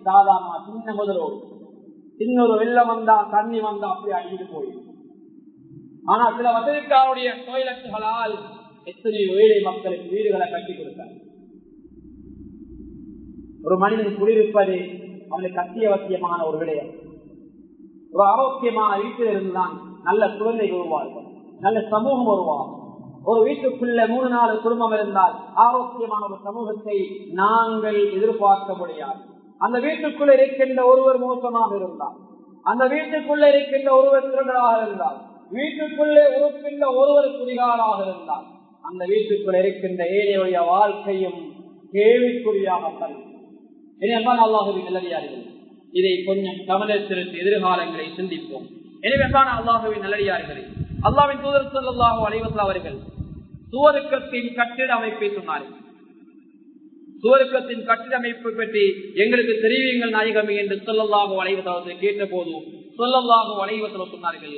[SPEAKER 1] சாதாரண சின்ன முதலோடு இன்னொரு வெள்ளம் வந்தா தண்ணி வந்தா அப்படி அடிக்கிட்டு போயிடும். ஆனா சில வசதிக்காருடைய டாய்லெட்டுகளால் எத்தனையோ ஏழை மக்களுக்கு வீடுகளை கட்டி கொடுத்தார். ஒரு மனிதன் குடியிருப்பது அவனுக்கு அத்தியாவசியமான ஒரு விடயம். ஒரு ஆரோக்கியமான வீட்டில் இருந்துதான் நல்ல குழந்தைகள் உருவார்கள், நல்ல சமூகம் உருவாகும். ஒரு வீட்டுக்குள்ள 3-4 குடும்பம் இருந்தால் ஆரோக்கியமான ஒரு சமூகத்தை நாங்கள் எதிர்பார்க்க முடியாது. அந்த வீட்டுக்குள்ள இருக்கின்ற ஒருவர் மோசமாக இருந்தால், அந்த வீட்டுக்குள்ள இருக்கின்ற ஒருவர் திருடராக இருந்தால், வீட்டுக்குள்ளே இருக்கின்ற ஒருவர் குடிகாராக இருந்தால், அந்த வீட்டுக்குள்ள இருக்கின்ற ஏழையுடைய வாழ்க்கையும் கேள்விக்குறியாக அல்லாஹுவின் நல்லடியார்கள். இதை கொஞ்சம் கவனத்திற்கு எதிர்காலங்களை சிந்திப்போம். எனவே அல்லாஹுவின் நல்லடியார்களே, அல்லாஹ்வின் தூதர் ஸல்லல்லாஹு அலைஹி வஸல்லம் அவர்கள் சுவர்க்கத்தின் கட்டிட அமைப்பை சொன்னார்கள். சுவர்க்கத்தின் கட்டிட அமைப்பு பற்றி எங்களுக்கு தெரிவியுங்கள் நாயகமே என்று ஸல்லல்லாஹு அலைஹி வஸல்லம் கேட்ட போது ஸல்லல்லாஹு அலைஹி வஸல்லம் சொன்னார்கள்,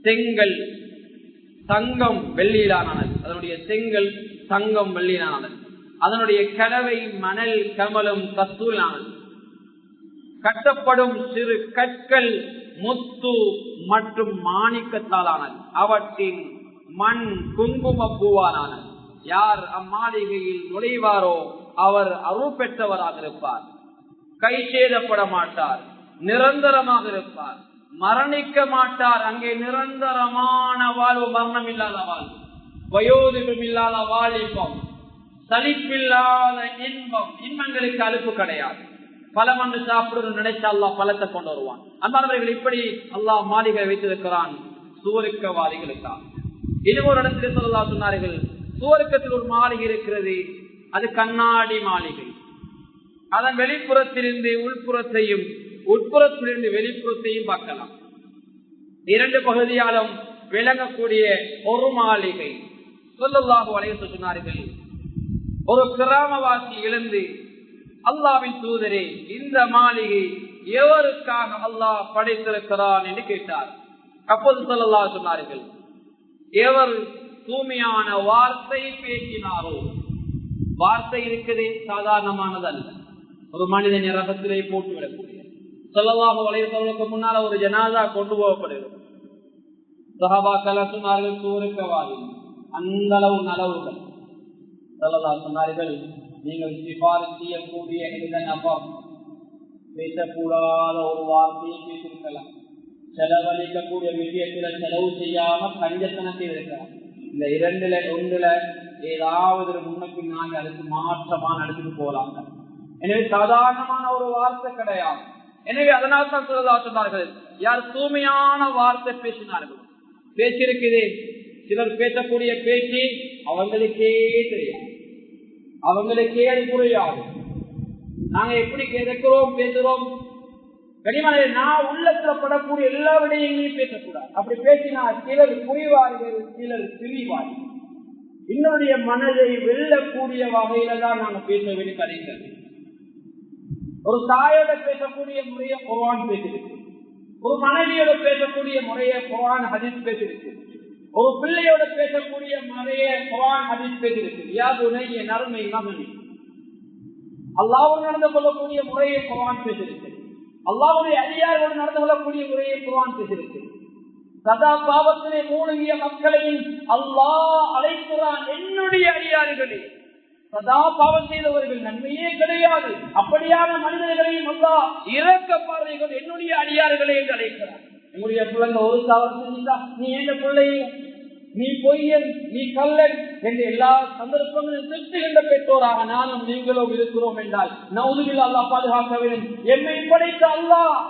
[SPEAKER 1] செங்கல் தங்கம் வெள்ளியிலானது, அதனுடைய செங்கல் தங்கம் வெள்ளியிலானது, அதனுடைய கலவை மணல் கமலம் கஸ்தூரியானது, கட்டப்படும் சிறு கற்கள் முத்து மற்றும் மாணிக்கத்தாலானது, அவற்றின் மண் குங்கும பூவாலானது. யார் அம்மாளிகையில் நுழைவாரோ அவர் அருள் பெற்றவராக இருப்பார், கை சேதப்பட மாட்டார், நிரந்தரமாக இருப்பார், மரணிக்க மாட்டார். அங்கே நிரந்தரமான வாழ்வு, மரணம் இல்லாத வாழ்வு, வயோதிபம் இல்லாத வாலிபம், சலிப்பில்லாத இன்பம். இன்பங்களுக்கு அலுப்பு கிடையாது. பழம் வந்து சாப்பிடுறது நினைச்சா அல்லாஹ் பழத்தை கொண்டு வருவான். அன்பானவர்கள், இப்படி அல்லாஹ் மாளிகை வைத்திருக்கிறான் சுவர்க்கவாதிகளுக்காக. இன்னும் ஒரு இடத்தில் ஸல்லல்லாஹு சொன்னார்கள், சுவர்க்கத்தில் ஒரு மாளிகை இருக்கிறது, அது கண்ணாடி மாளிகை. அதன் வெளிப்புறத்திலிருந்து உள்புறத்தையும் உட்புறத்திலிருந்து வெளிப்புறத்தையும் பார்க்கலாம். 2 பகுதியாலும் விளங்கக்கூடிய ஒரு மாளிகை. ஸல்லல்லாஹு அலைஹி வஸல்லம் சொன்னார்கள், ஒரு கிராமவாசி எழுந்து, அல்லாஹ்வின் தூதரே, இந்த மாளிகை எவருக்காக அல்லாஹ் படைத்திருக்கிறான் என்று கேட்டார். அப்போது ஸல்லல்லாஹு சொன்னார்கள், எவர் தூய்மையான வார்த்தை பேசினாரோ. வார்த்தை இருக்கிறதே சாதாரணமானதல்ல, ஒரு மனிதன் ரகத்திலே போட்டு விடக்கூடிய. ஸல்லல்லாஹு அலைஹி வஸல்லம் முன்னால ஒரு ஜனாதா கொண்டு போகப்படுகிறது. சஹாபாக்கள் சொன்னார்கள், சுவர்க்கவாதி, அந்த அளவு நலவுகள். ஸல்லல்லாஹு சொன்னார்கள், நீங்கள் சிபாரிசு செய்யக்கூடிய இந்த நபர் பேசக்கூடாத ஒரு வார்த்தையை பேசியிருக்கலாம், செலவழிக்கக்கூடிய விஷயத்துல செலவு செய்யாம கஞ்சத்தனம் செய்திருக்கலாம். இந்த 2ல் 1 ஏதாவது முன்னுக்கு நாங்க அதுக்கு மாற்றமா நடத்திட்டு போகலாம். எனவே சாதாரணமான ஒரு வார்த்தை கிடையாது. எனவே அதனால் தான் ஸல்லல்லாஹு சொன்னார்கள், யார் தூய்மையான வார்த்தை பேசினார்கள். பேச்சிருக்குது, சிலர் பேசக்கூடிய பேச்சு அவங்களுக்கே தெரியாது, அவங்களுக்கே அது புரியாது. நாங்க எப்படி கேட்கிறோம் பேசுறோம் கனிமலை, நான் உள்ளத்துல படக்கூடிய எல்லா விடயங்களையும் பேசக்கூடாது. அப்படி பேசினா சிலர் புரிவார்கள், சிலர் பிரிவார்கள். இன்னொருடைய மனதை வெல்லக்கூடிய வகையில தான் நாங்க பேச வேண்டிய கதைகள். ஒரு தாயோட பேசக்கூடிய முறையை குர்ஆன் பேசிருக்கு, ஒரு மனைவியோட பேசக்கூடிய முறையை குர்ஆன் ஹதீஸ் பேசிருக்கு, ஒரு பிள்ளையோட பேசக்கூடிய முறையை குர்ஆன் ஹதீஸ் பேசிருக்கு. யாதுனை என் அருமை மகனே, அல்லாஹ்வோடு நடந்து கொள்ளக்கூடிய முறையை குர்ஆன் பேசிருக்கு, அல்லாஹ்வுடைய அடியாரோடு நடந்து கொள்ளக்கூடிய முறையை குர்ஆன் பேசிருக்கு. சதா பாவத்திலே மூழ்கிய மக்களையும் அல்லாஹ் அழைக்கிறான், என்னுடைய அடியார்களே. சதா பாவம் செய்தவர்கள் நன்மையே கிடையாது, அப்படியான மனிதர்களையும் அல்லாஹ் இரக்க பார்வைகள் என்னுடைய அடியார்களே என்று அழைக்கிறார். என்னுடைய பிள்ளைங்க ஒரு தவறு செஞ்சா, நீ என்ன பிள்ளையும், நீ பொய்யன், நீ கள்ளன் என்று எல்லா சந்தர்ப்பங்களும் திருத்துகின்ற பெற்றோராக நானும் நீங்களும் இருக்கிறோம் என்றால் நவுதுபில்லாஹ், அல்லாஹ் பாதுகாக்க வேண்டும். என்னை படைத்த அல்லாஹ்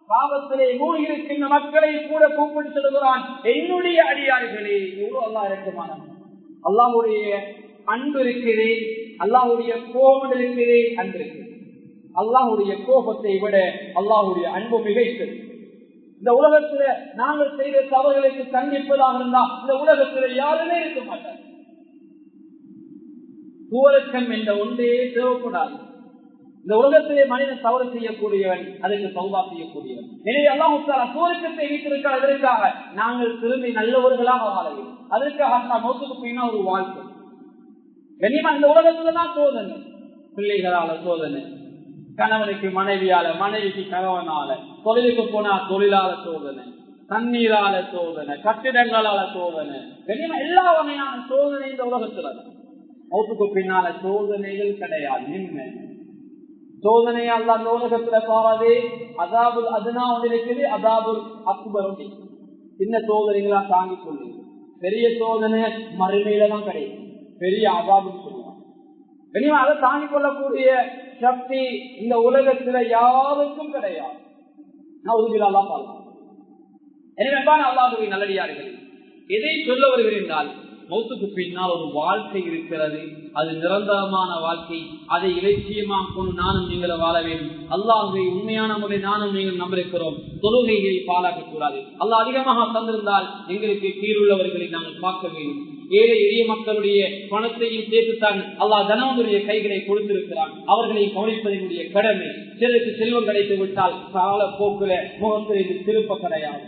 [SPEAKER 1] பாவத்திலே மூழ்கியிருக்கின்ற மக்களை கூட கூப்பிட்டு சொல்கிறான், என்னுடைய அடியார்களே. எவ்வளவு அல்லாஹ் இருக்குமானம், அல்லாஹ்வுடைய அன்பு இருக்கிறே, அல்லாஹ்வுடைய கோபம் இருக்கிறே, அன்பு இருக்கிறது. அல்லாஹ்வுடைய கோபத்தை விட அல்லாஹ்வுடைய அன்பு மிகைத்தது. இந்த உலகத்துல நாங்கள் செய்த தவறுகளுக்கு கண்டிப்பதாக இருந்தால் இந்த உலகத்துல யாருமே இருக்க மாட்டார். சுவர்க்கம் என்ற ஒன்றே தேவைப்படாது. இந்த உலகத்திலே மனிதன் தவறு செய்யக்கூடியவன், அதுக்கு தௌபா செய்யக்கூடியவன். எனவே அல்லாஹ் தஆலா சுவர்க்கத்தை வைத்திருக்கிறார். அதற்காக நாங்கள் திரும்பி நல்லவர்களாக வாழ வேண்டும். அதற்காக மௌத்துக்கு பின்னால் ஒரு வாழ்க்கை. கண்ணியமா இந்த உலகத்துலதான் சோதனை, பிள்ளைகளால சோதனை, கணவனுக்கு மனைவியால, மனைவிக்கு கணவனால, தொழிலுக்கு போனா தொழிலால சோதனை, தண்ணீரால சோதனை, கட்டிடங்களால சோதனை, கண்ணியமா எல்லா வகையான சோதனை இந்த உலகத்துல. மௌத்துக்கு பின்னால சோதனைகள் கிடையாது. நின்மை சோதனை அல்ல அந்த உலகத்துல பாராதே. அதாபுல் அதுனா ஒன்று இருக்குது, அதாபுல் அக்பர் ஒன்று. சின்ன சோதனைகளா தாங்கிக் கொள்ளுங்க. பெரிய சோதனை மறுமையில தான் கிடையாது, பெரிய அதாபுன்னு சொல்லுவாங்க. கனிமா அதை தாங்கிக் கொள்ளக்கூடிய சக்தி இந்த உலகத்துல யாருக்கும் கிடையாது. நான் உறுதியிலாம் பார்க்கலாம். எனவே அல்லாஹ்வின் நல்லடியார்கள், எதை சொல்ல வருகிறேன், மௌத்துக்கு பின்னால் ஒரு வாழ்க்கை இருக்கிறது. அது நிரந்தரமான வாழ்க்கை. அதை இலட்சியமாக கொண்டு நானும் நீங்கள வாழ வேண்டும். அல்லாஹ்வை உண்மையான முறை நானும் நீங்கள் நம்பியிருக்கிறோம். தொழுகைகளை பாழாக்க கூடாது. அல்லாஹ் அதிகமாக தந்திருந்தால் எங்களுக்கு கீழுள்ளவர்களை நாங்கள் பார்க்க வேண்டும். ஏழை எளிய மக்களுடைய பணத்தையும் சேர்த்துத்தான் அல்லாஹ் தனவனுடைய கைகளை கொடுத்திருக்கிறான். அவர்களை கவனிப்பதனுடைய கடமை. சிலருக்கு செல்வம் கிடைத்து விட்டால் காலப்போக்குல முகத்தில் திருப்ப கிடையாது.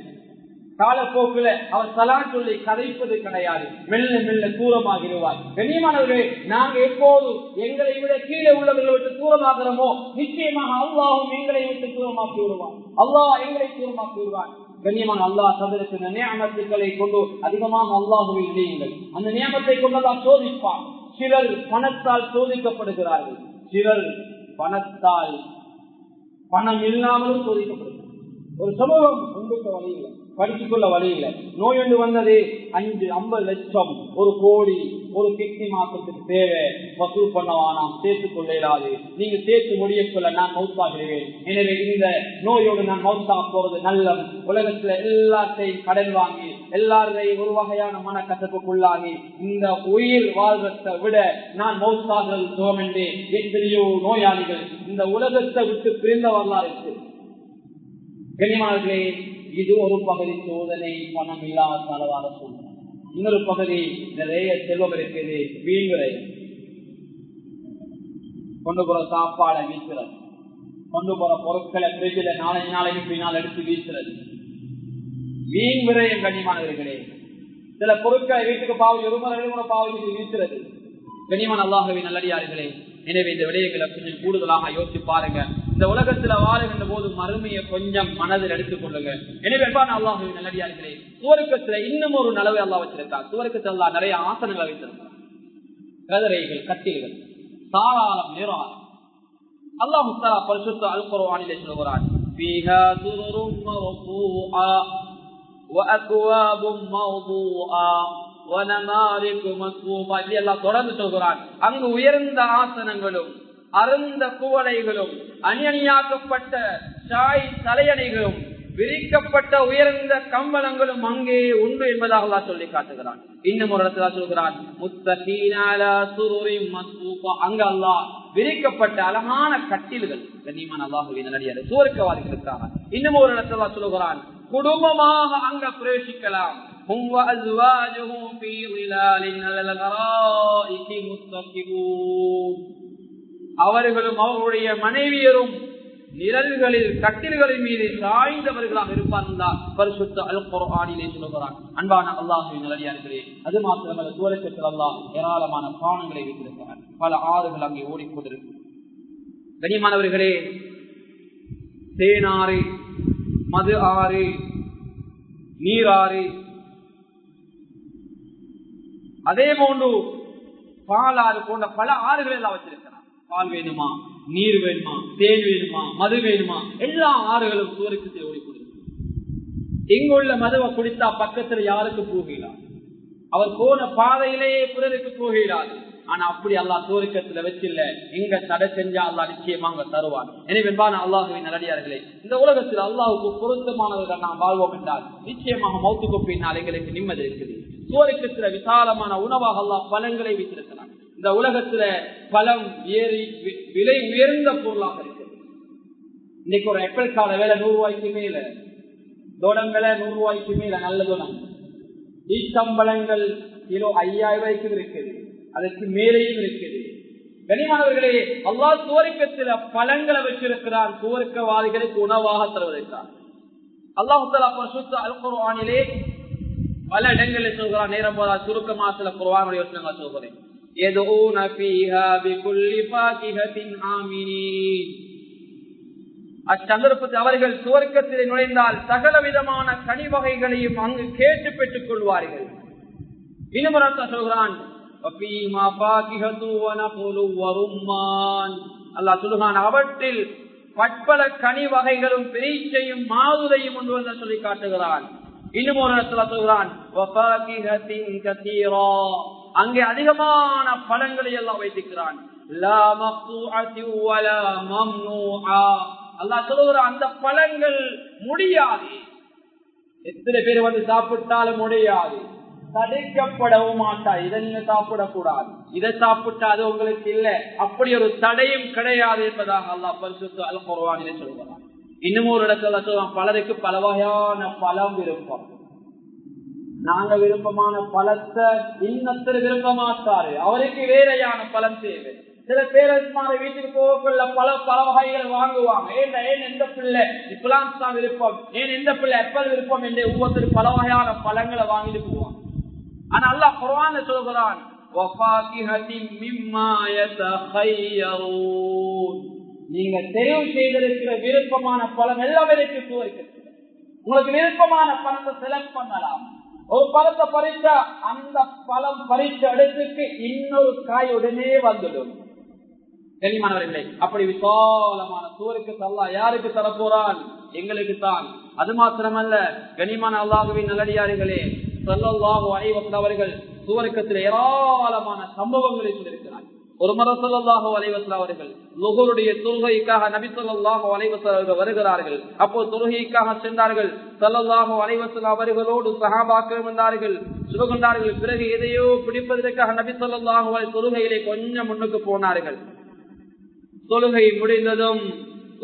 [SPEAKER 1] காலப்போக்குல அவர் சலான் சொல்லி கதைப்பது கிடையாது. மெல்ல மெல்ல தூரமாகிடுவார். கண்ணியமானவர்களே, நாங்கள் எப்போது எங்களை விட கீழே உள்ளவர்களை விட்டு தூரமாகிறோமோ நிச்சயமாக அல்லாஹும் எங்களை விட்டு தூரமாக்கி விடுவார். அல்லாஹ் எங்களை தூரமாக்கி விடுவார். கண்ணியமான அல்லாஹ் தந்திருக்கிற நியமத்துக்களை கொண்டு அதிகமாக அல்லாஹுவை செய்யுங்கள். அந்த நியமத்தை கொண்டதான் சோதிப்பார். சிலர் பணத்தால் சோதிக்கப்படுகிறார்கள், சிலர் பணத்தால் பணம் இல்லாமலும் சோதிக்கப்படுகிறார். ஒரு சமூகம் உண்டுக்க வழி இல்லை, படித்துக் கொள்ள வழி இல்லை. நோய் ஒன்று வந்தது 50 லட்சம், 1 கோடி, ஒரு கிட்னி மாசத்துக்கு தேவை, வசூல் பண்ணவா நாம் சேர்த்துக் கொள்ள இயலாது. நீங்க சேர்த்து முடிய சொல்ல நான் மௌத்தாகிறேன். எனவே இந்த நோயோடு நான் மௌத்தாக போறது நல்ல. உலகத்துல எல்லாத்தையும் கடன் வாங்கி எல்லாரையும் ஒரு வகையான மனக்கசப்புக்குள்ளாகி இந்த உயிர் வாழ்வதை விட நான் மௌத்தாகிறது சுகம் என்று எத்தனையோ நோயாளிகள் இந்த உலகத்தை விட்டு பிரிந்த வரலாறு இருக்கு. கண்ணியமானவர்களே, இது ஒரு பகுதி சோதனை, பணம் இல்லாத தளவாத சோதனை. இன்னொரு பகுதி நிறைய செல்வம் இருக்குது, வீண்விரை. கொண்டு போற சாப்பாடை வீசுறது, கொண்டு போற பொருட்களை பிரிட்ஜில் நாளைக்கு பின்னால் எடுத்து வீசுறது, வீண் விரயம். கண்ணியமானவர்களே, சில பொருட்களை வீட்டுக்கு பாவி ஒரு முறை பாவி வீசுறது. கண்ணியமான அல்லாஹ்வின் நல்லடியார்களே, எனவே இந்த விடயங்களை கொஞ்சம் கூடுதலாக யோசிச்சு பாருங்க. இந்த உலகத்துல வாழுகின்ற போது மறுமையை கொஞ்சம் மனதில் எடுத்துக் கொள்ளுங்க. எனவே அல்லாஹ்வின் நல்லடியார்களே, சுவர்க்கத்துல இன்னும் ஒரு நலவை அல்லாஹ் வச்சிருக்கார். சுவர்க்கத்துல அல்லாஹ் நிறைய ஆசனங்களை வைத்திருக்கிறார். கதிரைகள், கட்டில்கள், தாராளம் நிறம். அல்லாஹ் தஆலா பரிசுத்த அல் குர்ஆனிலே சொல்கிறான், ஃபீஹா சுருரும் மர்ஃபூஆ வ அக்வாபும் மவ்தூஆ வ நமாரிகு மஸ்பூபா. இதெல்லாம் தொடர்ந்து சொல்கிறான். அங்கு உயர்ந்த ஆசனங்களும் அருந்த குவளைகளும் அணியணியாக்கப்பட்ட சாய் தலையணைகளும் விரிக்கப்பட்ட உயர்ந்த கம்பளங்களும் அங்கே உண்டு என்பதாக அல்லாஹ் சொல்லி காட்டுகிறான். இன்னும் ஒரு இடத்துல சொல்கிறான், முத்தகீன அலா சுருரின் மஸ்பூபா. அங்க அல்லாஹ் விரிக்கப்பட்ட அழகான கட்டில்கள். கண்ணியமான அல்லாஹ்வின் நல்லடியாரே, சுவர்க்கவாதிகளுக்காக. இன்னும் ஒரு இடத்துல சொல்கிறான், குடும்பமாக அங்க பிரவேசிக்கலாம். அவர்களும் அவர்களுடைய மனைவியரும் நிழல்களில் கட்டில்களின் மீது சாய்ந்தவர்களாக இருப்பார்கள். பரிசுத்த அல் குர்ஆனிலே சொல்கிறான். அன்பான அல்லாஹ்வின் நல்லடியார்களே, அது மாத்திரமல்ல, சுவர்க்கத்தில் அல்லாஹ் ஏராளமான பானங்களை வைத்திருக்கிறார். பல ஆறுகள் அங்கே ஓடிக்கொண்டிருக்கும். கண்ணியமானவர்களே, தேனாறு, மது ஆறு, நீராறு, அதே போன்று பாலாறு போன்ற பல ஆறுகள் எல்லாம் வச்சிருக்கிறார். பால் வேணுமா, நீர் வேணுமா, தேன் வேணுமா, மது வேணுமா, எல்லா ஆறுகளும் சுவர்க்கத்தை ஓடிக்கொண்டிருக்கிறது. இங்குள்ள மதுவை குடித்தா பக்கத்துல யாருக்கு போகிறார், அவர் போன பாதையிலேயே பிறருக்கு போகிறார். ஆனா அப்படி அல்லாஹ் சுவர்க்கத்துல வச்சில்ல. எங்க தடை செஞ்சா அல்லாஹ் நிச்சயமாக தருவான். எனவே அல்லாஹ்வின் நல்லடியார்களே, இந்த உலகத்தில் அல்லாஹ்வுக்கு பொருத்தமானவர்கள் நாம் வாழ்வோம் என்றால் நிச்சயமாக மௌத்துக்கு பின்னால் எங்களுக்கு நிம்மதி இருக்குது. சுவர்க்கத்துல விசாலமான உணவாக அல்லாஹ் பழங்களை வைத்திருக்கிறான். இந்த உலகத்துல பழம் ஏறி விலை உயர்ந்த பொருளாக இருக்குது. இன்னைக்கு ஒரு ஆப்பிள் கால வேலை 100 ரூபாய்க்கு மேல, தோடம் விலை 100 ரூபாய்க்கு மேல, நல்ல தோடம். ஈச்சம்பழங்கள் கிலோ 5000 ரூபாய்க்கு இருக்குது, அதற்கு மேலேயும் இருக்குது. கனிமானவர்களே, அல்லாஹ் சுவர்க்கத்தில பழங்களை வச்சிருக்கிறான், சுவர்க்கவாதிகளுக்கு உணவாக தருவதற்காக. அல்லாஹ் தஆலா பரிசுத்த அல் குர்ஆனிலே பல இடங்களில் சொல்கிறான். நேரம் போதால் சுருக்கமாக சில குர்ஆனுடைய வசனங்கள் சொல்கிறேன். يدعون فيها بكل فاكهة آمنين. அச்சந்தர்ப்பத்தில் அவர்கள் சுவர்க்கத்திலே நுழைந்தால் சகல விதமான கனி வகைகளையும் அங்கு கேட்டு பெற்றுக் கொள்வார்கள். இன்னும் சொல்கிறான், அல்லாஹ் சொல்லுகிறான், அவற்றில் பற்பல கனி வகைகளும் பெரீச்சையும் மாதுளையும் கொண்டு வந்து சொல்லி காட்டுகிறான். இன்னும் ஒரு இடத்துல சொல்கிறான், அங்கே அதிகமான பழங்களை எல்லாம் வைத்திருக்கிறான். அல்லாஹ் சொல்லுகிற அந்த பழங்கள் முடியாது, எத்தனை பேர் வந்து சாப்பிட்டாலும் முடியாது, தடைக்கப்படவும் மாட்டாது. இதை நீங்க சாப்பிடக்கூடாது, இதை சாப்பிட்டா அது உங்களுக்கு இல்லை, அப்படி ஒரு தடையும் கிடையாது என்பதாக அல்லாஹ் பரிசுத்த அல் குர்ஆனிலே சொல்கிறான். இன்னும் ஒரு இடத்துல சொல்லுவான், பலருக்கு பல வகையான பழம் விருப்பம். நாங்க விருப்பமான பழத்தை இன்னொருத்தர் விரும்ப மாட்டாரு, அவருக்கு வேறையான பழம் தேவை. சில பேரன்மார வீட்டுக்கு போகக்குள்ள பல வகைகள் வாங்குவாங்க. ஏன் எந்த பிள்ளை இப்பெல்லாம் தான் விருப்பம், ஏன் எந்த பிள்ளை எப்பல் விருப்பம் என்று ஒவ்வொருத்தர் பல வகையான பழங்களை வாங்கிட்டு போவாங்க. ஆனா அல்லாஹ் குர்ஆன்ல சொல்கிறான், நீங்க தெரிவு செய்திருக்கிற விருப்பமான பழம் எல்லாமே இருக்கு. உங்களுக்கு விருப்பமான பழத்தை செலக்ட் பண்ணலாம். ஒரு பழத்தை பறிச்சா அந்த பழம் பறிச்ச இடத்துக்கு இன்னொரு காய் உடனே வந்துடும். கனிமானவர்களே, அப்படி விசாலமான சுவர்க்கத்தை அல்லாஹ் யாருக்கு தரப்போறான்? எங்களுக்கு தான். அது மாத்திரமல்ல, கனிமான அல்லாஹ்வின் நல்லடியார்களே, ஸல்லல்லாஹு அலைஹி வஸல்லம் அவர்கள் சுவர்க்கத்தில் ஏராளமான சம்பவங்களை சொல்லியிருக்கிறார். ஒரு முறை ஸல்லல்லாஹு அலைஹி வஸல்லம் அவர்கள் லுஹருடைய தொழுகைக்காக நபி ஸல்லல்லாஹு அலைஹி வஸல்லம் அவர்கள் வருகிறார்கள். அப்போ தொழுகைக்காக சென்றார்கள். ஸல்லல்லாஹு அலைஹி வஸல்லம் அவர்களோடு சஹாபாக்கள் வந்தார்கள், சுகந்தார்கள். பிறகு எதையோ பிடிப்பதற்காக நபி ஸல்லல்லாஹு அலைஹி தொழுகையிலே கொஞ்சம் முன்னுக்கு போனார்கள். தொழுகை முடிந்ததும்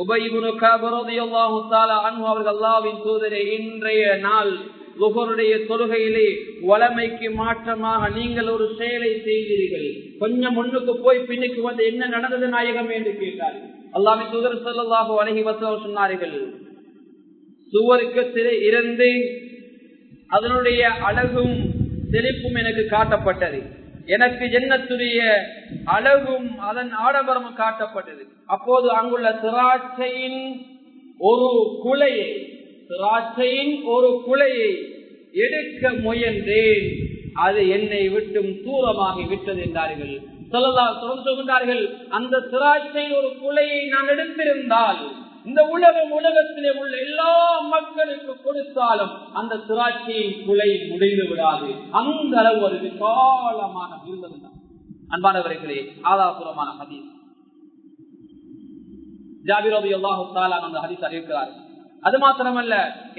[SPEAKER 1] உபய் இப்னு கஅப் ரலியல்லாஹு தஆலா அன்ஹு அவர்கள், அல்லாஹ்வின் தூதரே, இன்றைய நாள் லுஹருடைய தொழுகையிலே வலமைக்கு மாற்றமாக நீங்கள் ஒரு செயலை செய்தீர்கள், கொஞ்சம் முன்னுக்கு போய் பின்னுக்கு வந்து என்ன நடந்தது நாயகம் என்று கேட்டார். அல்லாஹ்வின் தூதர் ஸல்லல்லாஹு அலைஹி வஸல்லம் சொன்னார்கள், சுவர்க்கத்திலே இருந்து அதனுடைய அழகும் செழிப்பும் எனக்கு காட்டப்பட்டது, எனக்கு ஜன்னத்துடைய அழகும் அதன் ஆடம்பரமும் காட்டப்பட்டது. அப்போது அங்குள்ள திராட்சையின் ஒரு குலையை எடுக்க முயன்றேன், அது என்னை விட்டும் தூரமாகி விட்டது என்றார்கள். சொல்கின்றார்கள், அந்த திராட்சையின் ஒரு குலையை நான் எடுத்திருந்தால் இந்த உலகத்திலே உள்ள எல்லா மக்களுக்கு கொடுத்தாலும் அந்த திராட்சையின் குலை முடிந்து விடாது. அந்த அளவு ஒரு விசாலமான விருந்தம். அன்பானவர்களே, ஆதாரபூர்வமான ஹதீஸ். ஜாபிர் ரலியல்லாஹு தஆலா அந்த ஹதீஸ் அறிவிக்கிறார். அது மாத்திரமல்ல,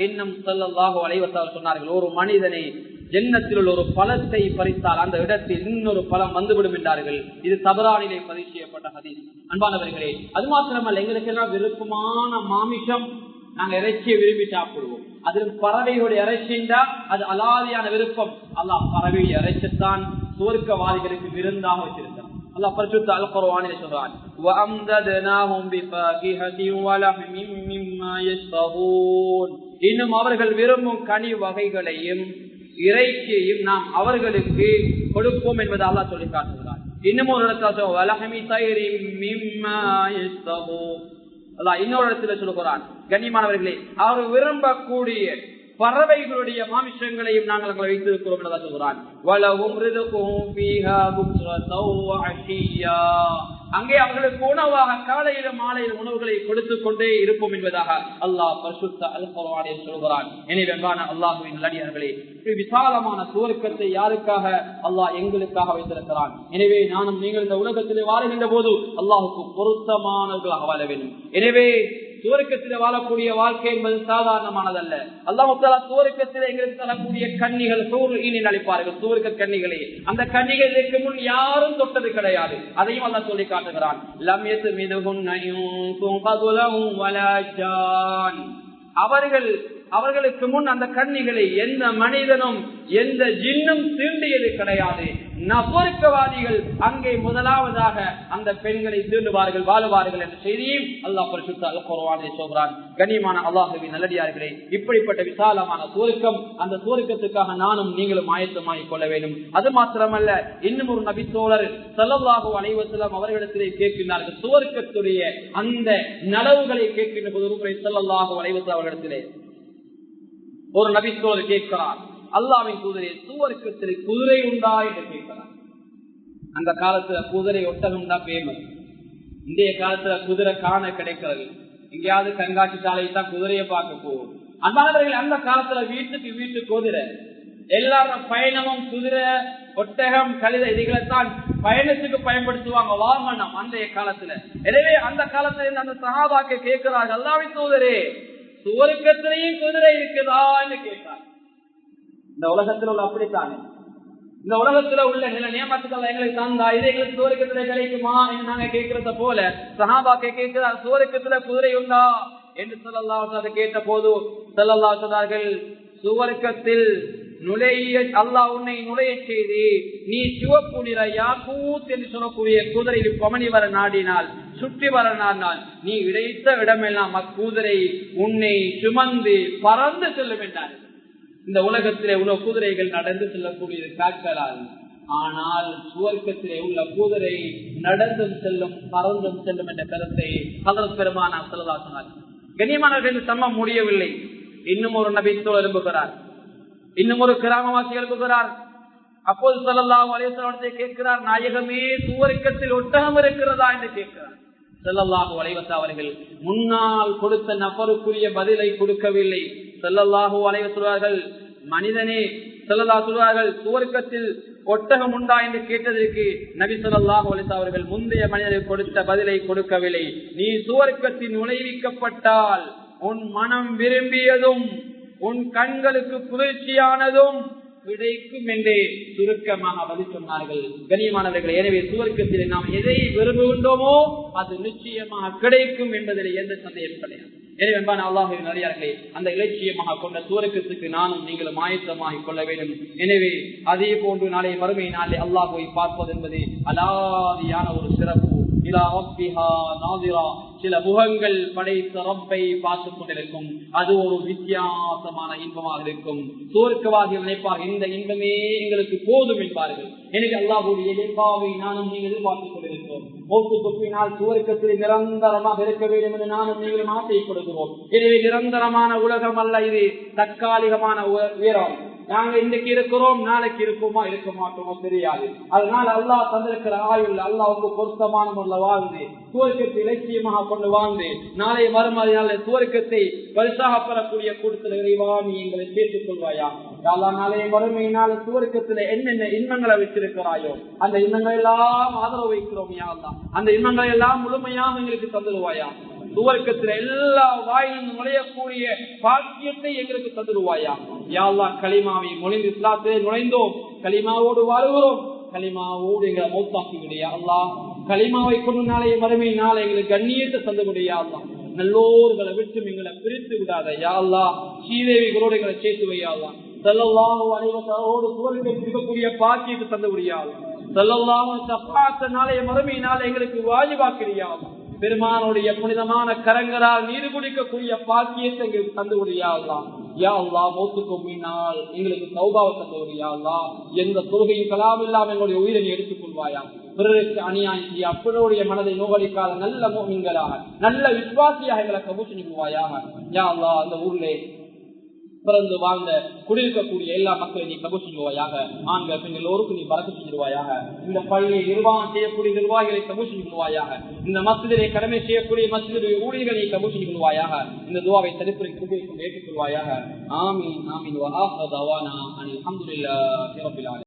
[SPEAKER 1] இன்னும் ஸல்லல்லாஹு அலைஹி வஸல்லம் சொன்னார்கள், ஒரு மனிதனை ஜன்னத்தில் உள்ள ஒரு பழத்தை பறித்தால் அந்த இடத்தில் இன்னொரு பழம் வந்துவிடும் என்றார்கள். இது தபரானிலே பதிவு செய்யப்பட்ட ஹதீஸ். அன்பானவர்களே, அது மாத்திரமல்ல, எங்களுக்கு எல்லாம் விருப்பமான மாமிசம், நாங்க இறைச்சியை விரும்பி சாப்பிடுவோம். அதில் பறவைகளுடைய இறைச்சிண்டா அது அலாதியான விருப்பம். அல்லாஹ் பறவையை இறைச்சித்தான் சுவர்க்கவாதிகளுக்கு விருந்தாக வச்சிருக்கிறான். அல்லாஹ் பரிசுத்த அல் குர்ஆனிலே சொல்றான், வஅம்தத்னாஹும் பிஃபாகிஹத்தின் வலஹ்மின் மிம்மா யஷ்தஹூன். இன்னும் அவர்கள் விரும்பும் கனி வகைகளையும் இறைச்சியையும் நாம் அவர்களுக்கு கொடுப்போம் என்பதை அல்லாஹ் சொல்லி காட்டுகிறார். இன்னும் ஒரு இடத்துல வலஹ்மி தைரின் மிம்மா யஷ்தஹூன். அல்லாஹ் இன்னொரு இடத்துல சொல்கிறான், கண்ணியமானவர்களே, அவர் விரும்பக்கூடிய பறவைகளுடைய மாமிசங்களையும் நாங்கள் வைத்திருக்கிறோம் என்று சொல்கிறான். வலஹும் ரிதுகுஹும் ஃபீஹா புக்ரத்தன் வ அஷிய்யா. அங்கே அவர்களுக்கு உணவாக காலையிலும் மாலையிலும் உணவுகளை கொடுத்துக் கொண்டே இருப்போம் என்பதாக அல்லாஹ் பரிசுத்த அல் குர்ஆனில் சொல்கிறான். எனவே அல்லாஹ்வின் நல்லடியார்களே, விசாலமான சுவர்க்கத்தை யாருக்காக? அல்லாஹ் எங்களுக்காக வைத்திருக்கிறான். எனவே நானும் நீங்கள் இந்த உலகத்திலே வாழுகின்ற போது அல்லாஹுக்கு பொருத்தமானவர்களாக வாழ வேண்டும். எனவே சுவர்க்கத்திலே வாழக்கூடிய வாழ்க்கை என்பது சாதாரணமானதல்ல. அல்லாஹ் தஆலா சுவர்க்கத்திலே எங்களுக்கு தரக்கூடிய கன்னிகள் ஹூர்-ஈன் அழைப்பார்கள், சுவர்க்க கன்னிகளே. அந்த கன்னிகளுக்கு முன் யாரும் தொட்டது கிடையாது. அதையும் அல்லாஹ் சொல்லி காட்டுகிறான். லம் யத்மிதுஹுன்ன இன்சுன் கப்லஹும் வலா ஜான். அவர்களுக்கு முன் அந்த கன்னிகளை எந்த மனிதனும் எந்த ஜின்னும் தீண்டியது கிடையாது. நபர்க்கவாதிகள் அங்கே முதலாவதாக அந்த பெண்களை தீண்டுவார்கள், வாழுவார்கள் என்ற செய்தியும் அல்லாஹ் பரிசுத்த அல் குர்ஆனிலே சொல்கிறான். கண்ணியமான அல்லாஹ்வின் நல்லடியார்களே, இப்படிப்பட்ட விசாலமான சுவர்க்கம், அந்த சுவர்க்கத்துக்காக நானும் நீங்களும் ஆயத்தமாகிக் கொள்ள வேண்டும். அது மாத்திரமல்ல, இன்னும் ஒரு நபி தோழர் ஸல்லல்லாஹு அலைஹி வஸல்லம் அவர்களிடத்திலே கேட்கின்றார்கள். சுவர்க்கத்துடைய அந்த நலவுகளை கேட்கின்ற போது ஸல்லல்லாஹு அலைஹி வஸல்லம் அவர்களிடத்திலே ஒரு நபி தோழர் கேட்கிறார், அல்லாஹ்வின் தூதரே, சுவர்க்கத்தில் குதிரை உண்டா என்று கேட்கிறார். அந்த காலத்துல குதிரை ஒட்டகம் தான் பேமஸ். இன்றைய காலத்துல குதிரை காண கிடைக்கிறது. எங்கேயாவது கண்காட்சி சாலையை தான் குதிரையை பார்க்க போகும். அன்பானவர்கள், அந்த காலத்துல வீட்டுக்கு வீட்டு குதிரை, எல்லாரும் பயணமும் குதிரை, ஒட்டகம், கழுதை இதுகளைத்தான் பயணத்துக்கு பயன்படுத்துவாங்க, வாகனம் அன்றைய காலத்துல. எனவே அந்த காலத்துல அந்த சஹாபாக்கள் கேட்கிறார்கள், அல்லாஹ்வின் தூதரே, சுவர்க்கத்திலேயும் குதிரை இருக்குதா என்று கேட்கிறார். இந்த உலகத்தில் உள்ள அப்படித்தானே, இந்த உலகத்துல உள்ள நில நியமத்துக்கள் எங்களுக்கு தந்தா இது எங்களுக்கு சுவர்க்கத்துல கிடைக்குமா என்று நாங்க கேட்கிறத போல சஹாபாக்கள் கேட்கிறார், சுவர்க்கத்துல குதிரை உண்டா என்று ஸல்லல்லாஹு அலைஹி வஸல்லம் கேட்ட போது ஸல்லல்லாஹு சொன்னார்கள், சுவர்க்கத்தில் நுழைய அல்லாஹ் உன்னை நுழைய செய்து நீ சிவப்பு நிற யாக்கூத் என்று சொல்லக்கூடிய குதிரையில் பமணி வர நாடினால், சுற்றி வர நாடினால், நீ இடைத்த இடமெல்லாம் அக்குதிரை உன்னை சுமந்து பறந்து செல்லும் என்றார்கள். இந்த உலகத்திலே உள்ள குதிரைகள் நடந்து செல்லக்கூடியது காற்களால், ஆனால் சுவர்க்கத்திலே உள்ள குதிரை நடந்தும் செல்லும், பறந்தும் செல்லும் என்ற கருத்தை ஹஜ்ரத் பெருமானார் ஸல்லல்லாஹு அலைஹி வஸல்லம். கண்ணியமானவர்கள், சம்பவம் முடியவில்லை. இன்னும் ஒரு நபி தோழர் எழுப்புகிறார், இன்னும் ஒரு கிராமவாசி எழுப்புகிறார். அப்போது ஸல்லல்லாஹு அலைஹி வஸல்லம் கேட்கிறார், நாயகமே, சுவர்க்கத்தில் ஒட்டகம் இருக்கிறதா என்று கேட்கிறார். ஸல்லல்லாஹு அலைஹி வஸல்லம் அவர்கள் முன்னால் கொடுத்த நபருக்குரிய பதிலை கொடுக்கவில்லை. ஸல்லல்லாஹு அலைஹி வஸல்லம் மனிதனே, ஸல்லல்லாஹு சொல்வார்கள், சுவர்க்கத்தில் ஒட்டகம் உண்டா என்று கேட்டதற்கு நபி ஸல்லல்லாஹு அலைஹி வஸல்லம் அவர்கள் முந்தைய மனிதர்கள் கொடுத்த பதிலை கொடுக்கவில்லை. நீ சுவர்க்கத்தில் நுழைவிக்கப்பட்டால் உன் மனம் விரும்பியதும் உன் கண்களுக்கு குளிர்ச்சியானதும் கிடைக்கும் என்றே சுருக்கமாக பதில் சொன்னார்கள். கண்ணியமானவர்கள், எனவே சுவர்க்கத்தில் நாம் எதை விரும்புகின்றோமோ அது நிச்சயமாக கிடைக்கும் என்பதில் எந்த சந்தேகம் கிடையாது. எனவே அன்பான அல்லாஹ்வின் நல்லடியார்களே, அந்த இலட்சியமாக கொண்ட சுவர்க்கத்துக்கு நானும் நீங்களும் ஆயத்தமாகிக் கொள்ள வேண்டும். எனவே அதே போன்று நாளை மறுமை நாளை அல்லாஹ்வை பார்ப்பது என்பது அலாதியான ஒரு சிறப்பு. சில முகங்கள் படைத்த ரப்பை பார்த்துக் கொண்டிருக்கும், அது ஒரு வித்தியாசமான இன்பமாக இருக்கும். சுவர்க்கவாதிகள் நினைப்பார்கள், இந்த இன்பமே எங்களுக்கு போதும் என்பார்கள். எனவே அல்லாஹ்வுடைய இயல்பாவை நானும் நீங்கள் எதிர்பார்த்துக் கொண்டிருக்கிறோம். மௌத்து தொப்பினால் சுவர்க்கத்தில் நிரந்தரமாக இருக்க வேண்டும் என்று நானும் நீங்களும் ஆசைப்படுகிறோம். எனவே நிரந்தரமான உலகம் அல்ல இது, தற்காலிகமான உயரம். நாங்க இன்றைக்கு இருக்கிறோம், நாளைக்கு இருப்போமா இருக்க மாட்டோமோ தெரியாது. அதனால அல்லாஹ் தந்திருக்கிற ஆயுள் அல்லாஹ்வுக்கு பொருத்தமான முறையில் வாழ்ந்து சுவர்க்கத்தை இலட்சியமாக கொண்டு வாழ்ந்து நாளை மறுமதினால சுவர்க்கத்தை பரிசாக பெறக்கூடிய கூட்டத்தில் இறைவா நீ எங்களை சேர்த்துக் கொள்வாயா. நாளைய மறுமையினால சுவர்க்கத்துல என்னென்ன இன்பங்களை வச்சிருக்கிறாயோ அந்த இன்பங்கள் எல்லாம் ஆதரவு வைக்கிறோம் யா அல்லாஹ். அந்த இன்பங்கள் எல்லாம் முழுமையாக எங்களுக்கு தந்துடுவாயா. சுவர்க்கத்தில் எல்லா வாயிலும் நுழையக்கூடிய பாக்கியத்தை எங்களுக்கு தந்துடுவாயா. யா அல்லாஹ், கலிமாவை மொழிந்து இஸ்லாத்திலே நுழைந்தோம், கலிமாவோடு வாழ்கிறோம், கலிமாவோடு எங்களை மௌத்தாக்கி விடையா அல்லாஹ். கலிமாவை கொண்டு நாளைய மறுமை நாளை எங்களுக்கு கண்ணியத்தை தந்து விடையா அல்லாஹ். நல்லோர்களை விட்டு எங்களை பிரித்து விடாத யா அல்லாஹ். ஸ்ரீதேவிகளோடு எங்களை சேர்த்து வையா அல்லாஹ். ஸல்லல்லாஹு அலைஹி வஸல்லமோடு சுவர்க்கத்தில் இருக்கக்கூடிய பாக்கியத்தை தந்து விடையா அல்லாஹ். ஸல்லல்லாஹு ஷஃபாஅத் நாளைய மறுமை நாளை எங்களுக்கு வாஜிபாக்கிறியா அல்லாஹ். பெருமானுடைய புனிதமான கரங்களால் நீர் குடிக்கக்கூடிய பாக்கியத்தை எங்களுக்கு தந்து விடையா அல்லாஹ். யா அல்லாஹ், மௌத்துக்கு முன்னால் எங்களுக்கு தௌபாவை தந்து விடையா அல்லாஹ். எந்த தொழுகையும் கலாம் இல்லாமல் எங்களுடைய உயிரை எடுத்துக் கொள்வாயா. பிறருக்கு அநியாயம் செய்ய அப்பனுடைய மனதை நோகடிக்காத நல்ல மோமின்களாக நல்ல விசுவாசியாக எங்களை கபூல் செய்வாயாக. யா அல்லாஹ், அந்த ஊரிலே பிறந்து வாழ்ந்த குடியிருக்கக்கூடிய எல்லா மக்களையும் நீ கபூல் செய்வாயாக. ஆண்கள் பெண்கள் எல்லோருக்கும் நீ பரக்கத் செய்வாயாக. இந்த பள்ளியை நிர்வாகம் செய்யக்கூடிய நிர்வாகிகளை கபூல் செய்வாயாக. இந்த மஸ்ஜிதிலே கடமை செய்யக்கூடிய மஸ்ஜிதுடைய ஊழியர்களை நீ கபூல் செய்வாயாக. இந்த துஆவை தனிப்புரை கிருபையை ஏற்றுக்கொள்வாயாக. ஆமீன் ஆமீன். வ ஆஹிரு தஅவானா அனில் ஹம்துலில்லாஹி ரப்பில் ஆலமீன்.